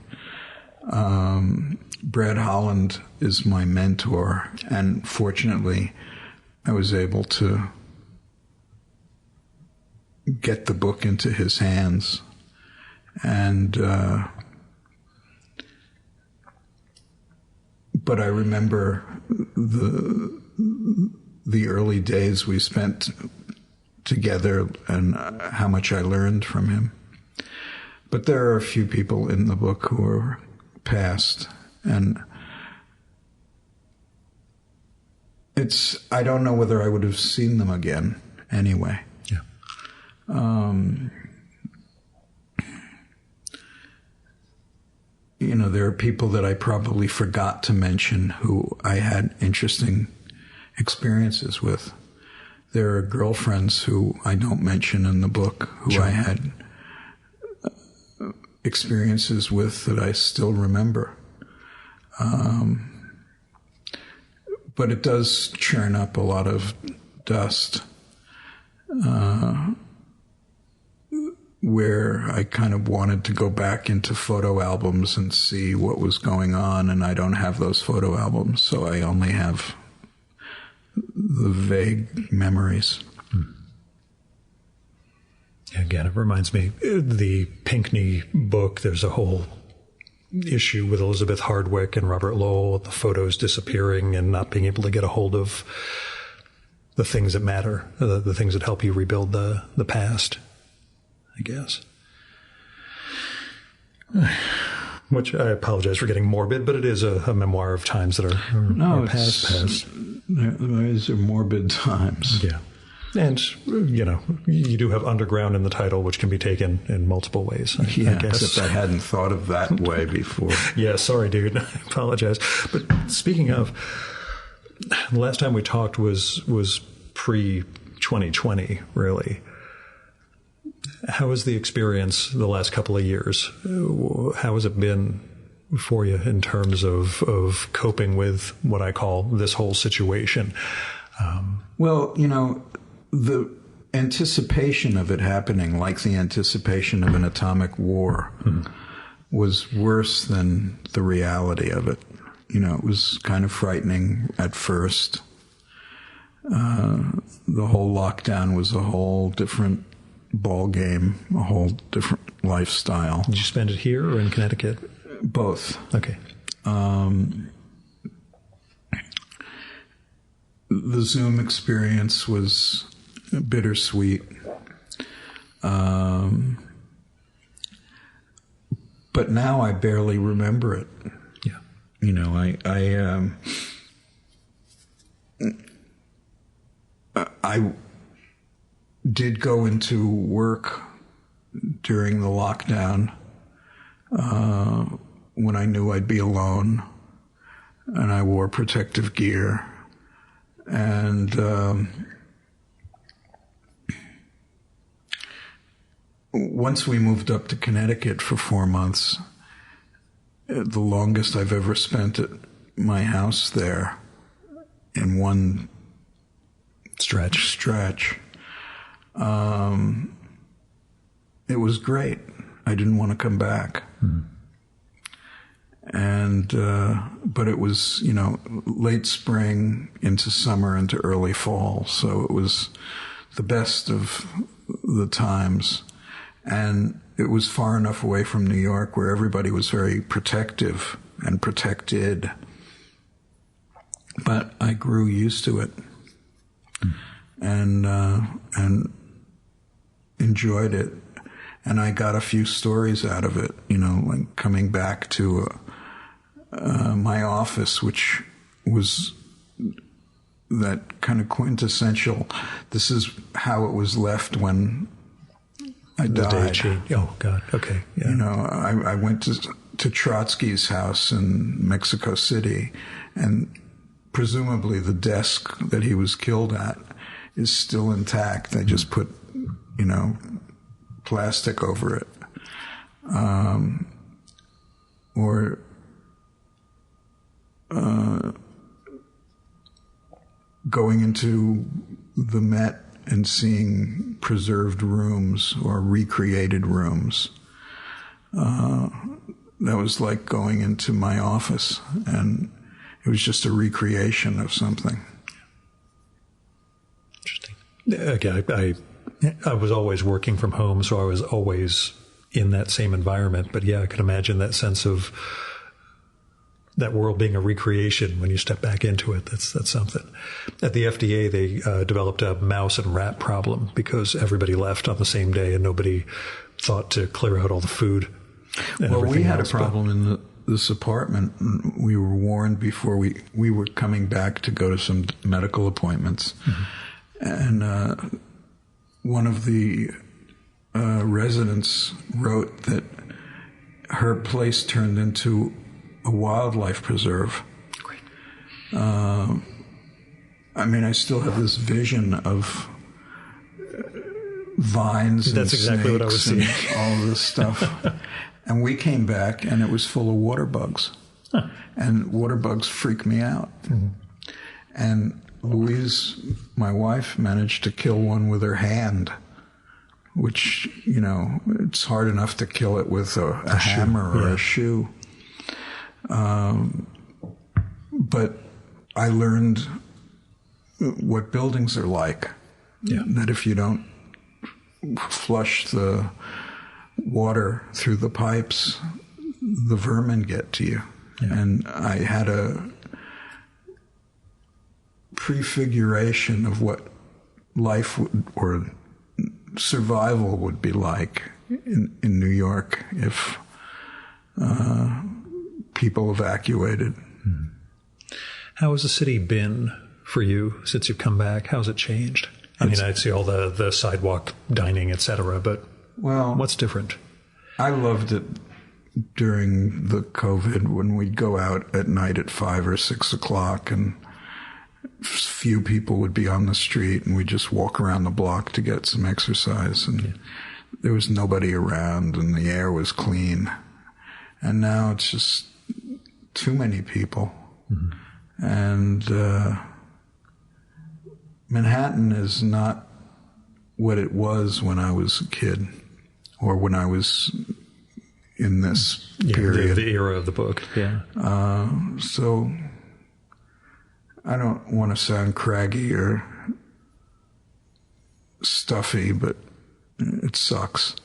Brad Holland is my mentor, and fortunately, I was able to get the book into his hands. And but I remember the early days we spent together and how much I learned from him. But there are a few people in the book who are passed, and I don't know whether I would have seen them again anyway. Yeah. There are people that I probably forgot to mention who I had interesting experiences with. There are girlfriends who I don't mention in the book who Sure. I had experiences with that I still remember. But it does churn up a lot of dust, where I kind of wanted to go back into photo albums and see what was going on, and I don't have those photo albums, so I only have the vague memories. Again, it reminds me, the Pinckney book, there's a whole issue with Elizabeth Hardwick and Robert Lowell, the photos disappearing and not being able to get a hold of the things that matter, the things that help you rebuild the past, I guess. Which I apologize for getting morbid, but it is a memoir of times that are past. These are morbid times. Yeah. And, you do have underground in the title, which can be taken in multiple ways, I guess. Except I hadn't thought of that way before. Yeah, sorry, dude. I apologize. But speaking of, the last time we talked was pre-2020, really. How has the experience the last couple of years? How has it been for you in terms of coping with what I call this whole situation? Well, the anticipation of it happening, like the anticipation of an atomic war, was worse than the reality of it. It was kind of frightening at first. The whole lockdown was a whole different ball game, a whole different lifestyle. Did you spend it here or in Connecticut? Both. Okay. The Zoom experience was bittersweet. But now I barely remember it. Yeah. I did go into work during the lockdown when I knew I'd be alone, and I wore protective gear. And once we moved up to Connecticut for 4 months, the longest I've ever spent at my house there in one stretch. It was great. I didn't want to come back. And, but it was, late spring into summer into early fall. So it was the best of the times. And it was far enough away from New York where everybody was very protective and protected. But I grew used to it and enjoyed it. And I got a few stories out of it, like coming back to my office, which was that kind of quintessential, this is how it was left when I died. Oh, God. Okay. Yeah. I went to Trotsky's house in Mexico City, and presumably the desk that he was killed at is still intact. They just put, plastic over it. Or going into the Met and seeing preserved rooms or recreated rooms. That was like going into my office, and it was just a recreation of something. Interesting. Again, I was always working from home, so I was always in that same environment. But yeah, I can imagine that sense of that world being a recreation when you step back into it. That's something. At the FDA, they developed a mouse and rat problem because everybody left on the same day and nobody thought to clear out all the food. Well, we had a problem in this apartment. We were warned before we were coming back to go to some medical appointments. And one of the residents wrote that her place turned into a wildlife preserve. Great. I still have this vision of vines and That's exactly what I was seeing. All of this stuff. And we came back, and it was full of water bugs. Huh. And water bugs freak me out. And Louise, my wife, managed to kill one with her hand, which, it's hard enough to kill it with a hammer or a shoe. But I learned what buildings are like. Yeah. That if you don't flush the water through the pipes, the vermin get to you. Yeah. And I had a prefiguration of what life would, or survival would be like in New York if people evacuated. How has the city been for you since you've come back? How's it changed? I mean, I'd see all the sidewalk dining, etc. But what's different? I loved it during the COVID when we'd go out at night at 5 or 6 o'clock and few people would be on the street and we'd just walk around the block to get some exercise, and there was nobody around and the air was clean. And now it's just too many people. Mm-hmm. And Manhattan is not what it was when I was a kid or when I was in this period. The era of the book, yeah. So I don't want to sound craggy or stuffy, but it sucks.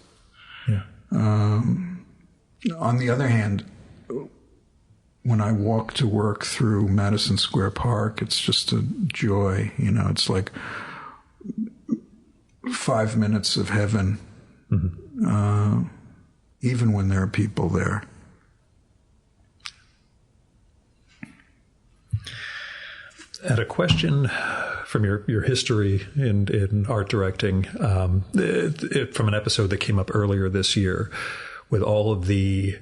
Yeah. On the other hand, when I walk to work through Madison Square Park, it's just a joy. You know, it's like 5 minutes of heaven, mm-hmm. Even when there are people there. At a question from your history in art directing, from an episode that came up earlier this year, with all of the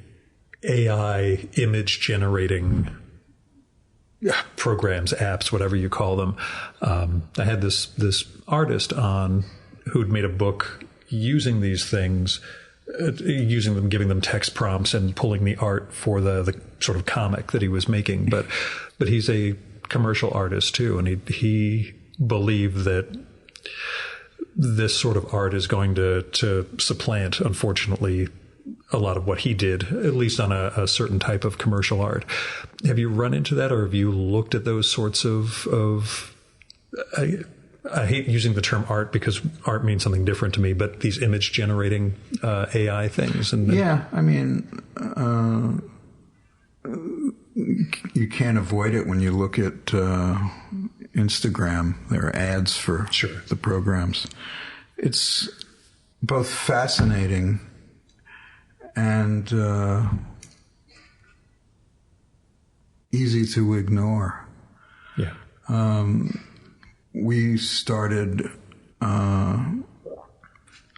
AI image generating programs, apps, whatever you call them. I had this artist on who'd made a book using these things, using them, giving them text prompts and pulling the art for the sort of comic that he was making. But he's a commercial artist too, and he believed that this sort of art is going to supplant, unfortunately, a lot of what he did, at least on a certain type of commercial art. Have you run into that, or have you looked at those sorts of I hate using the term art because art means something different to me, but these image generating AI things? Yeah, I mean, you can't avoid it when you look at Instagram. There are ads for the programs. It's both fascinating and easy to ignore. Yeah. We started a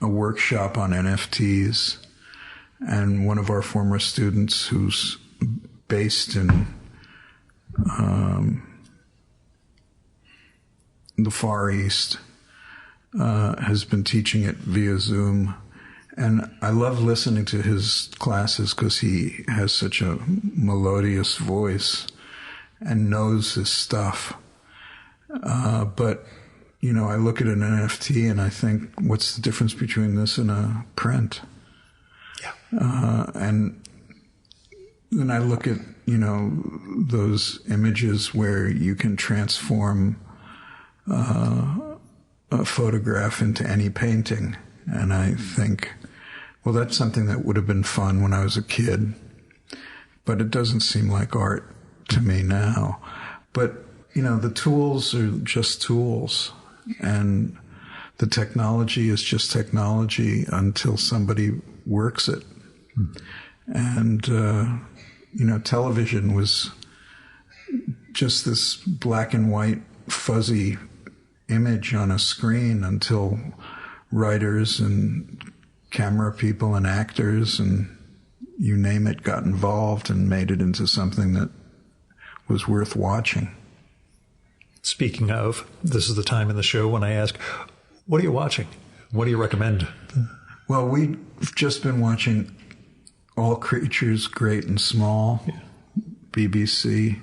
workshop on NFTs, and one of our former students who's based in the Far East has been teaching it via Zoom. And I love listening to his classes because he has such a melodious voice and knows his stuff. But, you know, I look at an NFT and I think, what's the difference between this and a print? Yeah. And then I look at, you know, those images where you can transform a photograph into any painting. And I think, well, that's something that would have been fun when I was a kid, but it doesn't seem like art to me now. But, you know, the tools are just tools, and the technology is just technology until somebody works it. And, you know, television was just this black and white fuzzy image on a screen until writers and camera people and actors and you name it got involved and made it into something that was worth watching. Speaking of, this is the time in the show when I ask, what are you watching? What do you recommend? Well, we've just been watching All Creatures Great and Small, BBC.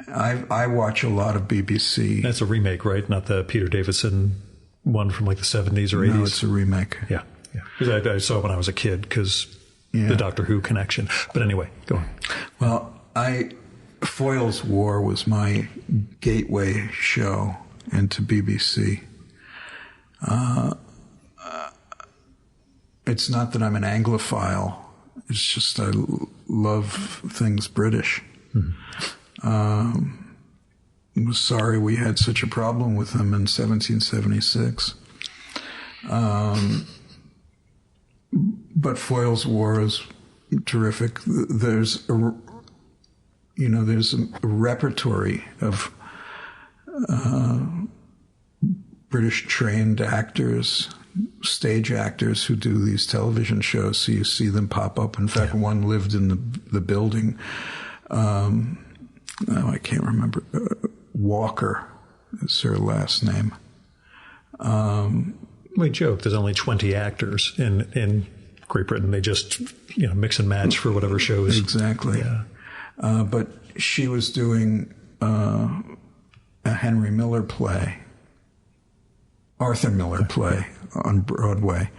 I watch a lot of BBC. That's a remake, right? Not the Peter Davison one from like the 70s or 80s? No, it's a remake. Yeah. Because I saw it when I was a kid because the Doctor Who connection. But anyway, go on. Well, Foyle's War was my gateway show into BBC. It's not that I'm an Anglophile. It's just I love things British. I was sorry we had such a problem with them in 1776. But Foyle's War is terrific. There's a repertory of British trained actors, stage actors who do these television shows. So you see them pop up. In fact, one lived in the building. I can't remember. Walker is her last name. We joke there's only 20 actors in Great Britain. They just mix and match for whatever shows. Exactly. Yeah. But she was doing a Henry Miller play, Arthur Miller play on Broadway,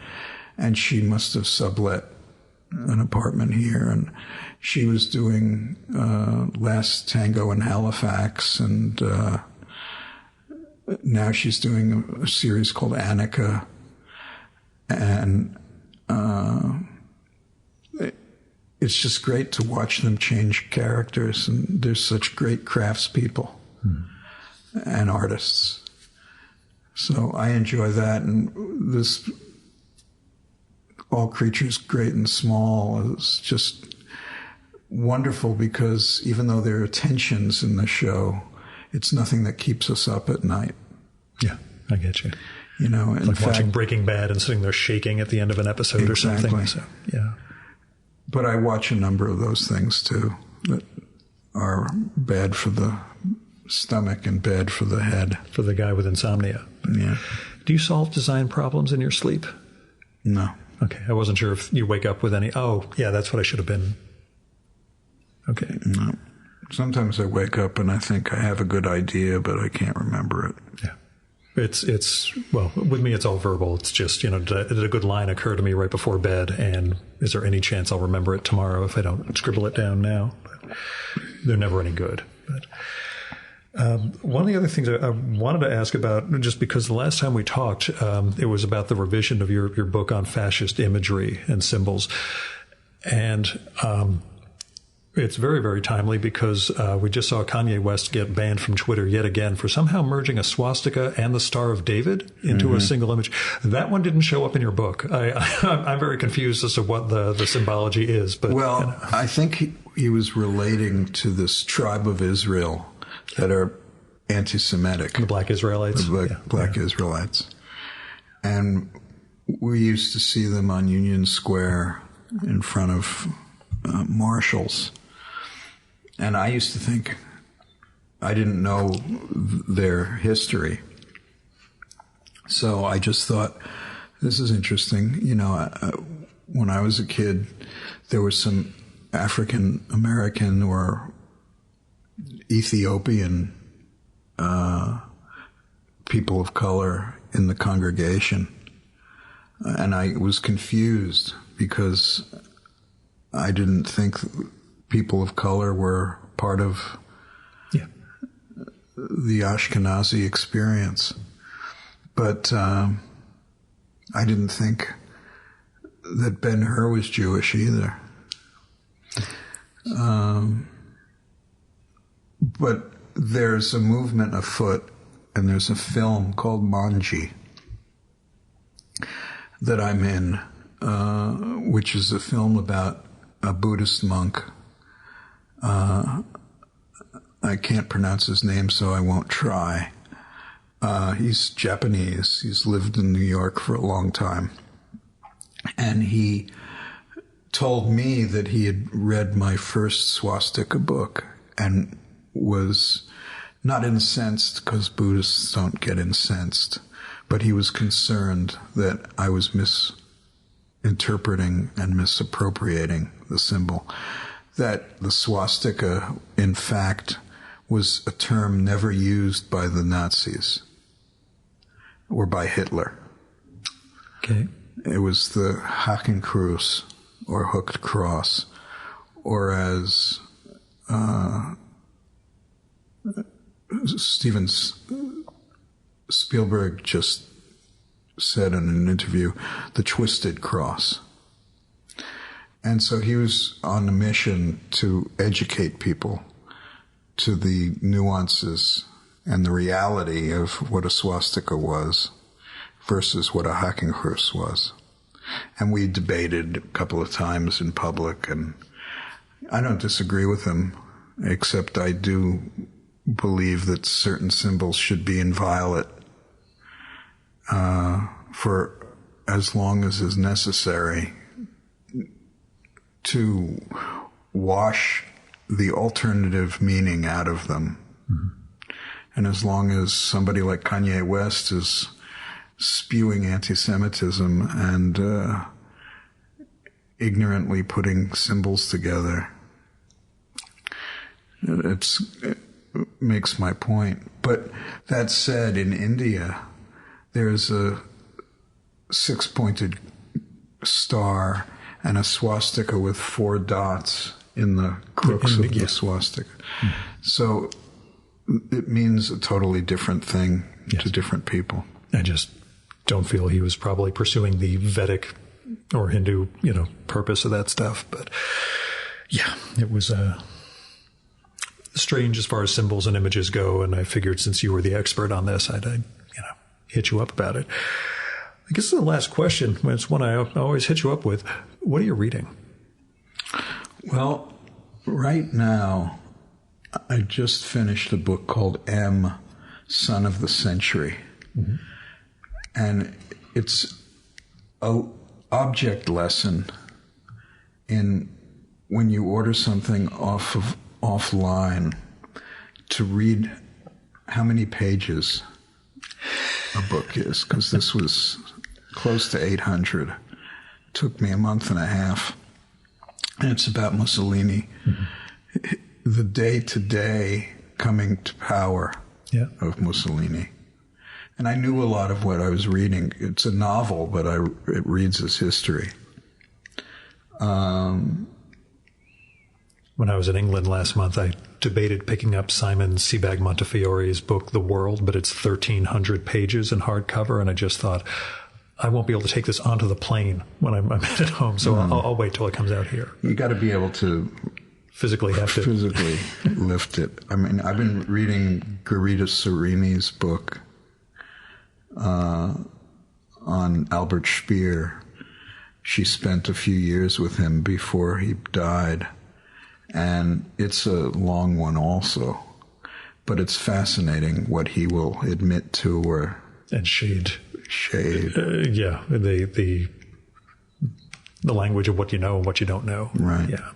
and she must have sublet an apartment here, and she was doing Last Tango in Halifax, and now she's doing a series called Annika, and it's just great to watch them change characters, and they're such great craftspeople and artists. So I enjoy that, and this All Creatures Great and Small is just wonderful because even though there are tensions in the show, it's nothing that keeps us up at night. Yeah, I get you. Like watching Breaking Bad and sitting there shaking at the end of an episode or something. So, yeah. But I watch a number of those things too that are bad for the stomach and bad for the head. For the guy with insomnia. Yeah. Do you solve design problems in your sleep? No. Okay. I wasn't sure if you wake up with any, that's what I should have been. Okay. No. Sometimes I wake up and I think I have a good idea, but I can't remember it. Yeah. Well, with me, it's all verbal. It's just, did a good line occur to me right before bed? And is there any chance I'll remember it tomorrow if I don't scribble it down now? But they're never any good. But one of the other things I wanted to ask about, just because the last time we talked, it was about the revision of your book on fascist imagery and symbols. And it's very, very timely because we just saw Kanye West get banned from Twitter yet again for somehow merging a swastika and the Star of David into a single image. That one didn't show up in your book. I'm very confused as to what the symbology is. But I think he was relating to this tribe of Israel that are anti-Semitic. The Black Israelites. The Black Israelites. And we used to see them on Union Square in front of Marshalls. And I used to think, I didn't know their history. So I just thought, this is interesting. When I was a kid, there was some African American or Ethiopian people of color in the congregation. And I was confused because I didn't think people of color were part of the Ashkenazi experience. But I didn't think that Ben-Hur was Jewish either. But there's a movement afoot, and there's a film called Manji that I'm in, which is a film about a Buddhist monk. I can't pronounce his name, so I won't try. He's Japanese. He's lived in New York for a long time. And he told me that he had read my first swastika book and was not incensed, because Buddhists don't get incensed, but he was concerned that I was misinterpreting and misappropriating the symbol. That the swastika, in fact, was a term never used by the Nazis or by Hitler. Okay. It was the Hakenkreuz, or hooked cross, or as Steven Spielberg just said in an interview, the twisted cross. And so he was on a mission to educate people to the nuances and the reality of what a swastika was versus what a Hakenkreuz was. And we debated a couple of times in public, and I don't disagree with him, except I do believe that certain symbols should be inviolate for as long as is necessary to wash the alternative meaning out of them. Mm-hmm. And as long as somebody like Kanye West is spewing anti-Semitism and ignorantly putting symbols together, it makes my point. But that said, in India, there's a 6-pointed star and a swastika with 4 dots in the crooks of the swastika. Mm. So it means a totally different thing to different people. I just don't feel he was probably pursuing the Vedic or Hindu, purpose of that stuff. But yeah, it was strange as far as symbols and images go. And I figured since you were the expert on this, I'd hit you up about it. I guess the last question, it's one I always hit you up with. What are you reading? Well, right now, I just finished a book called M, Son of the Century. Mm-hmm. And it's an object lesson in when you order something offline to read how many pages a book is, because this was close to 800. Took me a month and a half. And it's about Mussolini. Mm-hmm. The day-to-day coming to power of Mussolini. And I knew a lot of what I was reading. It's a novel, but it reads as history. When I was in England last month, I debated picking up Simon Sebag Montefiore's book, The World, but it's 1,300 pages in hardcover, and I just thought, I won't be able to take this onto the plane when I'm at home, so I'll wait till it comes out here. You got to be able to physically lift it. I mean, I've been reading Garita Sereni's book on Albert Speer. She spent a few years with him before he died, and it's a long one also, but it's fascinating what he will admit to and shade. The language of what you know and what you don't know. Right. Yeah.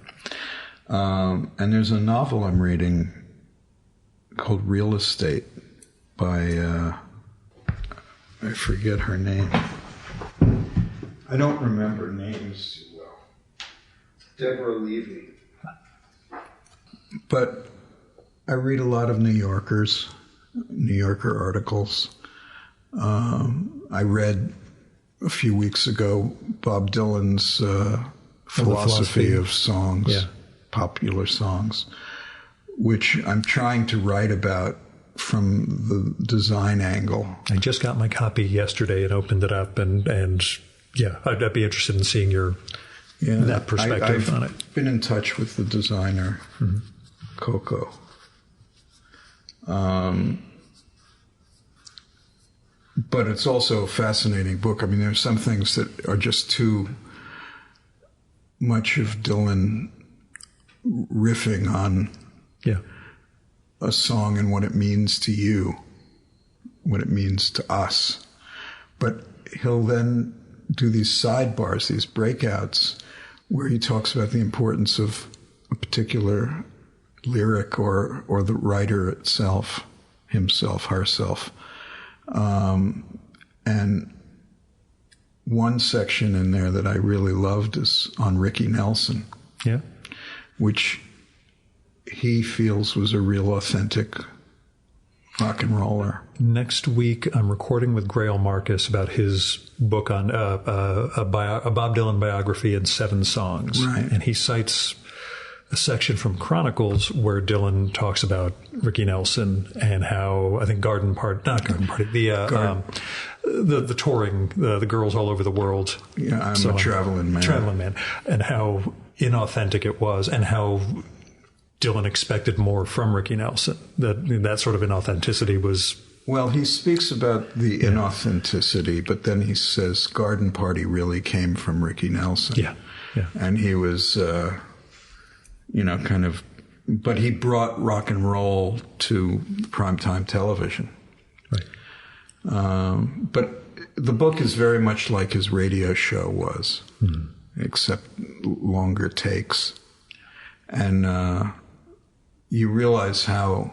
And there's a novel I'm reading called Real Estate by, I forget her name. I don't remember names too well. Deborah Levy. But I read a lot of New Yorker articles. I read a few weeks ago Bob Dylan's philosophy of songs, popular songs, which I'm trying to write about from the design angle. I just got my copy yesterday and opened it up, and I'd be interested in seeing that perspective on it. I've been in touch with the designer, Coco. But it's also a fascinating book. I mean, there's some things that are just too much of Dylan riffing on a song and what it means to you, what it means to us. But he'll then do these sidebars, these breakouts, where he talks about the importance of a particular lyric or the writer itself, himself, herself. And one section in there that I really loved is on Ricky Nelson, which he feels was a real authentic rock and roller. Next week, I'm recording with Grail Marcus about his book on a Bob Dylan biography in 7 songs. Right. And he cites a section from Chronicles where Dylan talks about Ricky Nelson and how, I think the touring, the girls all over the world. Yeah, I'm a traveling man. And how inauthentic it was, and how Dylan expected more from Ricky Nelson. That sort of inauthenticity was... Well, he speaks about the inauthenticity, but then he says Garden Party really came from Ricky Nelson. Yeah. And he was... but he brought rock and roll to primetime television. Right. But the book is very much like his radio show was, except longer takes. And you realize how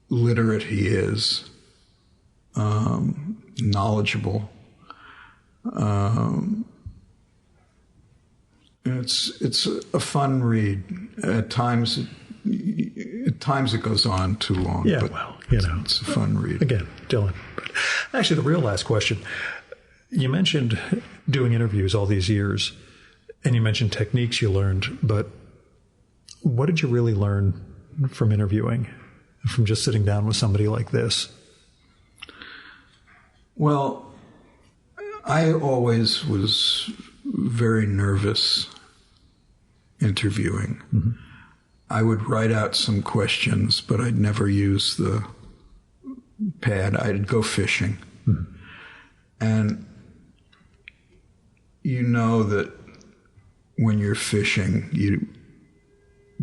literate he is, knowledgeable. It's a fun read. At times it goes on too long. Yeah, but well, it's a fun read. Again, Dylan. But actually, the real last question. You mentioned doing interviews all these years, and you mentioned techniques you learned, but what did you really learn from interviewing, from just sitting down with somebody like this? Well, I always was very nervous interviewing. Mm-hmm. I would write out some questions, but I'd never use the pad. I'd go fishing. Mm-hmm. And you know that when you're fishing, you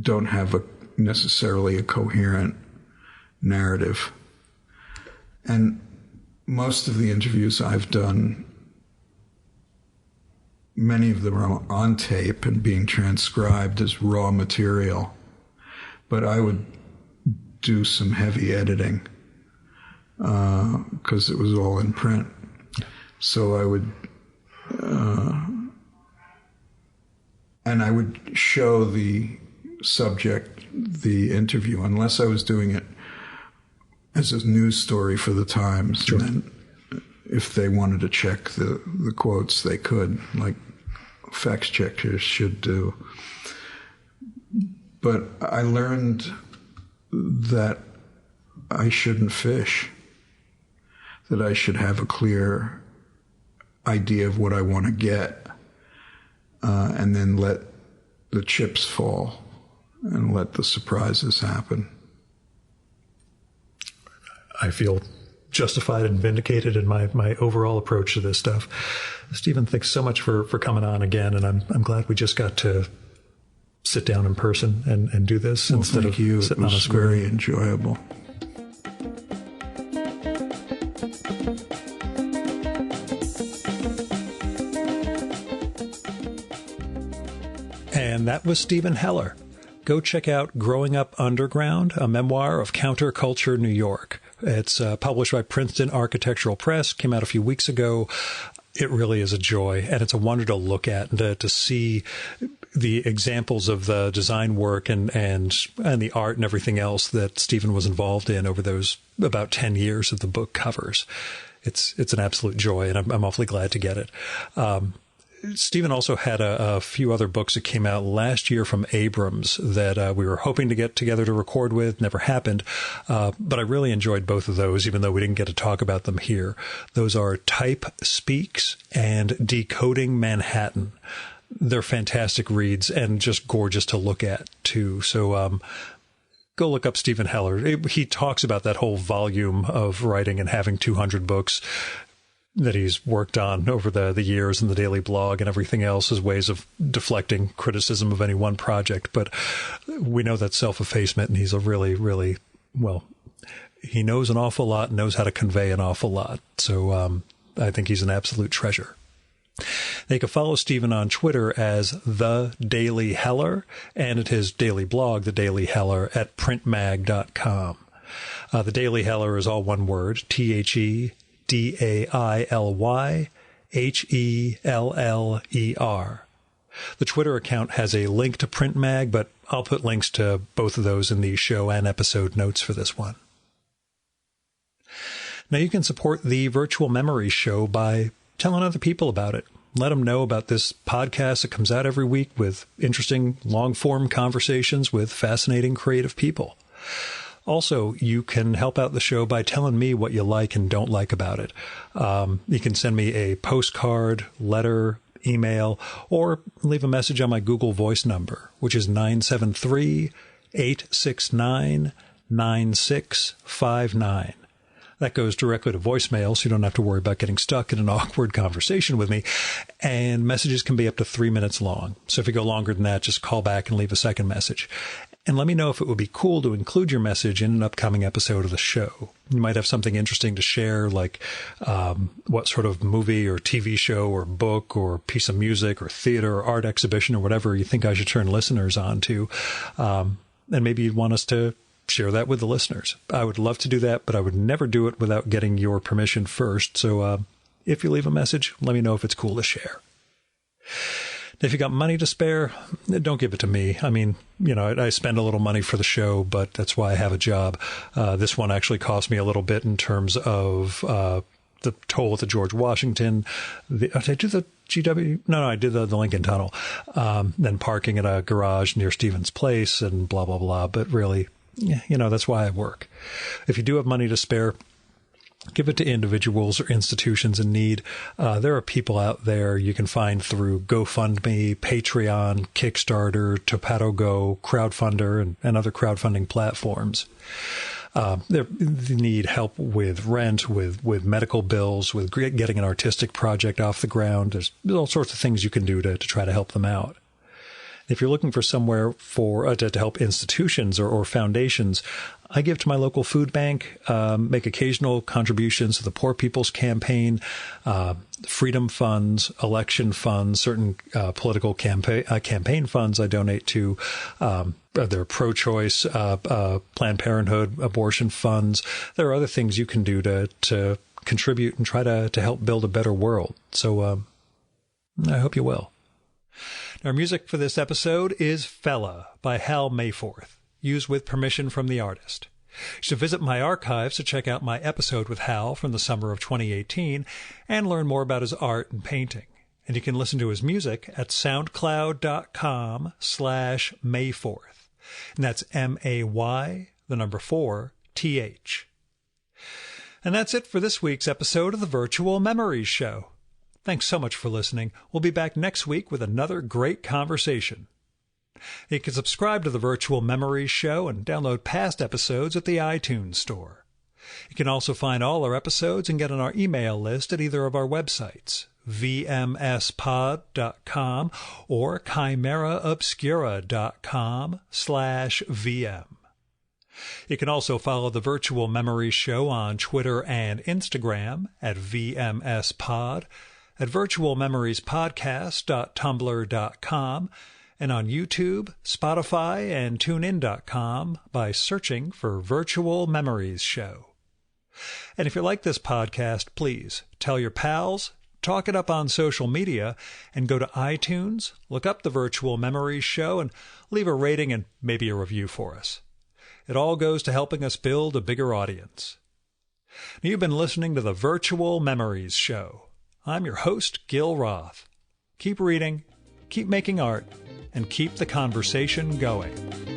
don't have necessarily a coherent narrative. And most of the interviews I've done, many of them are on tape and being transcribed as raw material. But I would do some heavy editing because it was all in print. So I would, and I would show the subject the interview, unless I was doing it as a news story for the Times. Sure. And then if they wanted to check the quotes, they could, like fact checkers should do. But I learned that I shouldn't fish, that I should have a clear idea of what I want to get, and then let the chips fall and let the surprises happen. I feel justified and vindicated in my overall approach to this stuff. Stephen, thanks so much for coming on again, and I'm glad we just got to sit down in person and do this instead of sitting on a screen. Very enjoyable. And that was Stephen Heller. Go check out Growing Up Underground, a memoir of counterculture New York. It's published by Princeton Architectural Press, came out a few weeks ago. It really is a joy, and it's a wonder to look at and to see the examples of the design work and the art and everything else that Stephen was involved in over those about 10 years that the book covers. It's an absolute joy, and I'm awfully glad to get it. Stephen also had a few other books that came out last year from Abrams that we were hoping to get together to record with. Never happened. But I really enjoyed both of those, even though we didn't get to talk about them here. Those are Type Speaks and Decoding Manhattan. They're fantastic reads and just gorgeous to look at, too. So go look up Stephen Heller. He talks about that whole volume of writing and having 200 books that he's worked on over the years in the daily blog and everything else as ways of deflecting criticism of any one project. But we know that's self-effacement, and he's a really, really, well, he knows an awful lot and knows how to convey an awful lot. So I think he's an absolute treasure. They can follow Stephen on Twitter as The Daily Heller, and at his daily blog, The Daily Heller, at printmag.com. The Daily Heller is all one word, TheDailyHeller. The Twitter account has a link to Print Mag, but I'll put links to both of those in the show and episode notes for this one. Now you can support the Virtual Memories Show by telling other people about it. Let them know about this podcast that comes out every week with interesting long-form conversations with fascinating creative people. Also, you can help out the show by telling me what you like and don't like about it. You can send me a postcard, letter, email, or leave a message on my Google Voice number, which is 973-869-9659. That goes directly to voicemail, so you don't have to worry about getting stuck in an awkward conversation with me. And messages can be up to 3 minutes long. So if you go longer than that, just call back and leave a second message. And let me know if it would be cool to include your message in an upcoming episode of the show. You might have something interesting to share, like what sort of movie or TV show or book or piece of music or theater or art exhibition or whatever you think I should turn listeners on to. And maybe you'd want us to share that with the listeners. I would love to do that, but I would never do it without getting your permission first. So if you leave a message, let me know if it's cool to share. If you got money to spare, don't give it to me. I mean, I spend a little money for the show, but that's why I have a job. This one actually cost me a little bit in terms of the toll at the George Washington. Did I do the GW? No, I did the Lincoln Tunnel. Then parking at a garage near Stevens Place and blah, blah, blah. But really, that's why I work. If you do have money to spare, give it to individuals or institutions in need. There are people out there you can find through GoFundMe, Patreon, Kickstarter, Topato.go, Crowdfunder, and other crowdfunding platforms. They need help with rent, with medical bills, with getting an artistic project off the ground. There's all sorts of things you can do to try to help them out. If you're looking for somewhere to help institutions or foundations, I give to my local food bank, make occasional contributions to the Poor People's Campaign, freedom funds, election funds, certain political campaign funds I donate to. There are pro-choice, Planned Parenthood, abortion funds. There are other things you can do to contribute and try to help build a better world. So I hope you will. Our music for this episode is Fella by Hal Mayforth, used with permission from the artist. You should visit my archives to check out my episode with Hal from the summer of 2018 and learn more about his art and painting. And you can listen to his music at soundcloud.com/Mayforth. And that's MAY4TH. And that's it for this week's episode of the Virtual Memories Show. Thanks so much for listening. We'll be back next week with another great conversation. You can subscribe to the Virtual Memories Show and download past episodes at the iTunes Store. You can also find all our episodes and get on our email list at either of our websites, vmspod.com or chimeraobscura.com/VM. You can also follow the Virtual Memories Show on Twitter and Instagram at vmspod, at virtualmemoriespodcast.tumblr.com, and on YouTube, Spotify, and TuneIn.com by searching for Virtual Memories Show. And if you like this podcast, please tell your pals, talk it up on social media, and go to iTunes, look up the Virtual Memories Show, and leave a rating and maybe a review for us. It all goes to helping us build a bigger audience. You've been listening to the Virtual Memories Show. I'm your host, Gil Roth. Keep reading, keep making art, and keep the conversation going.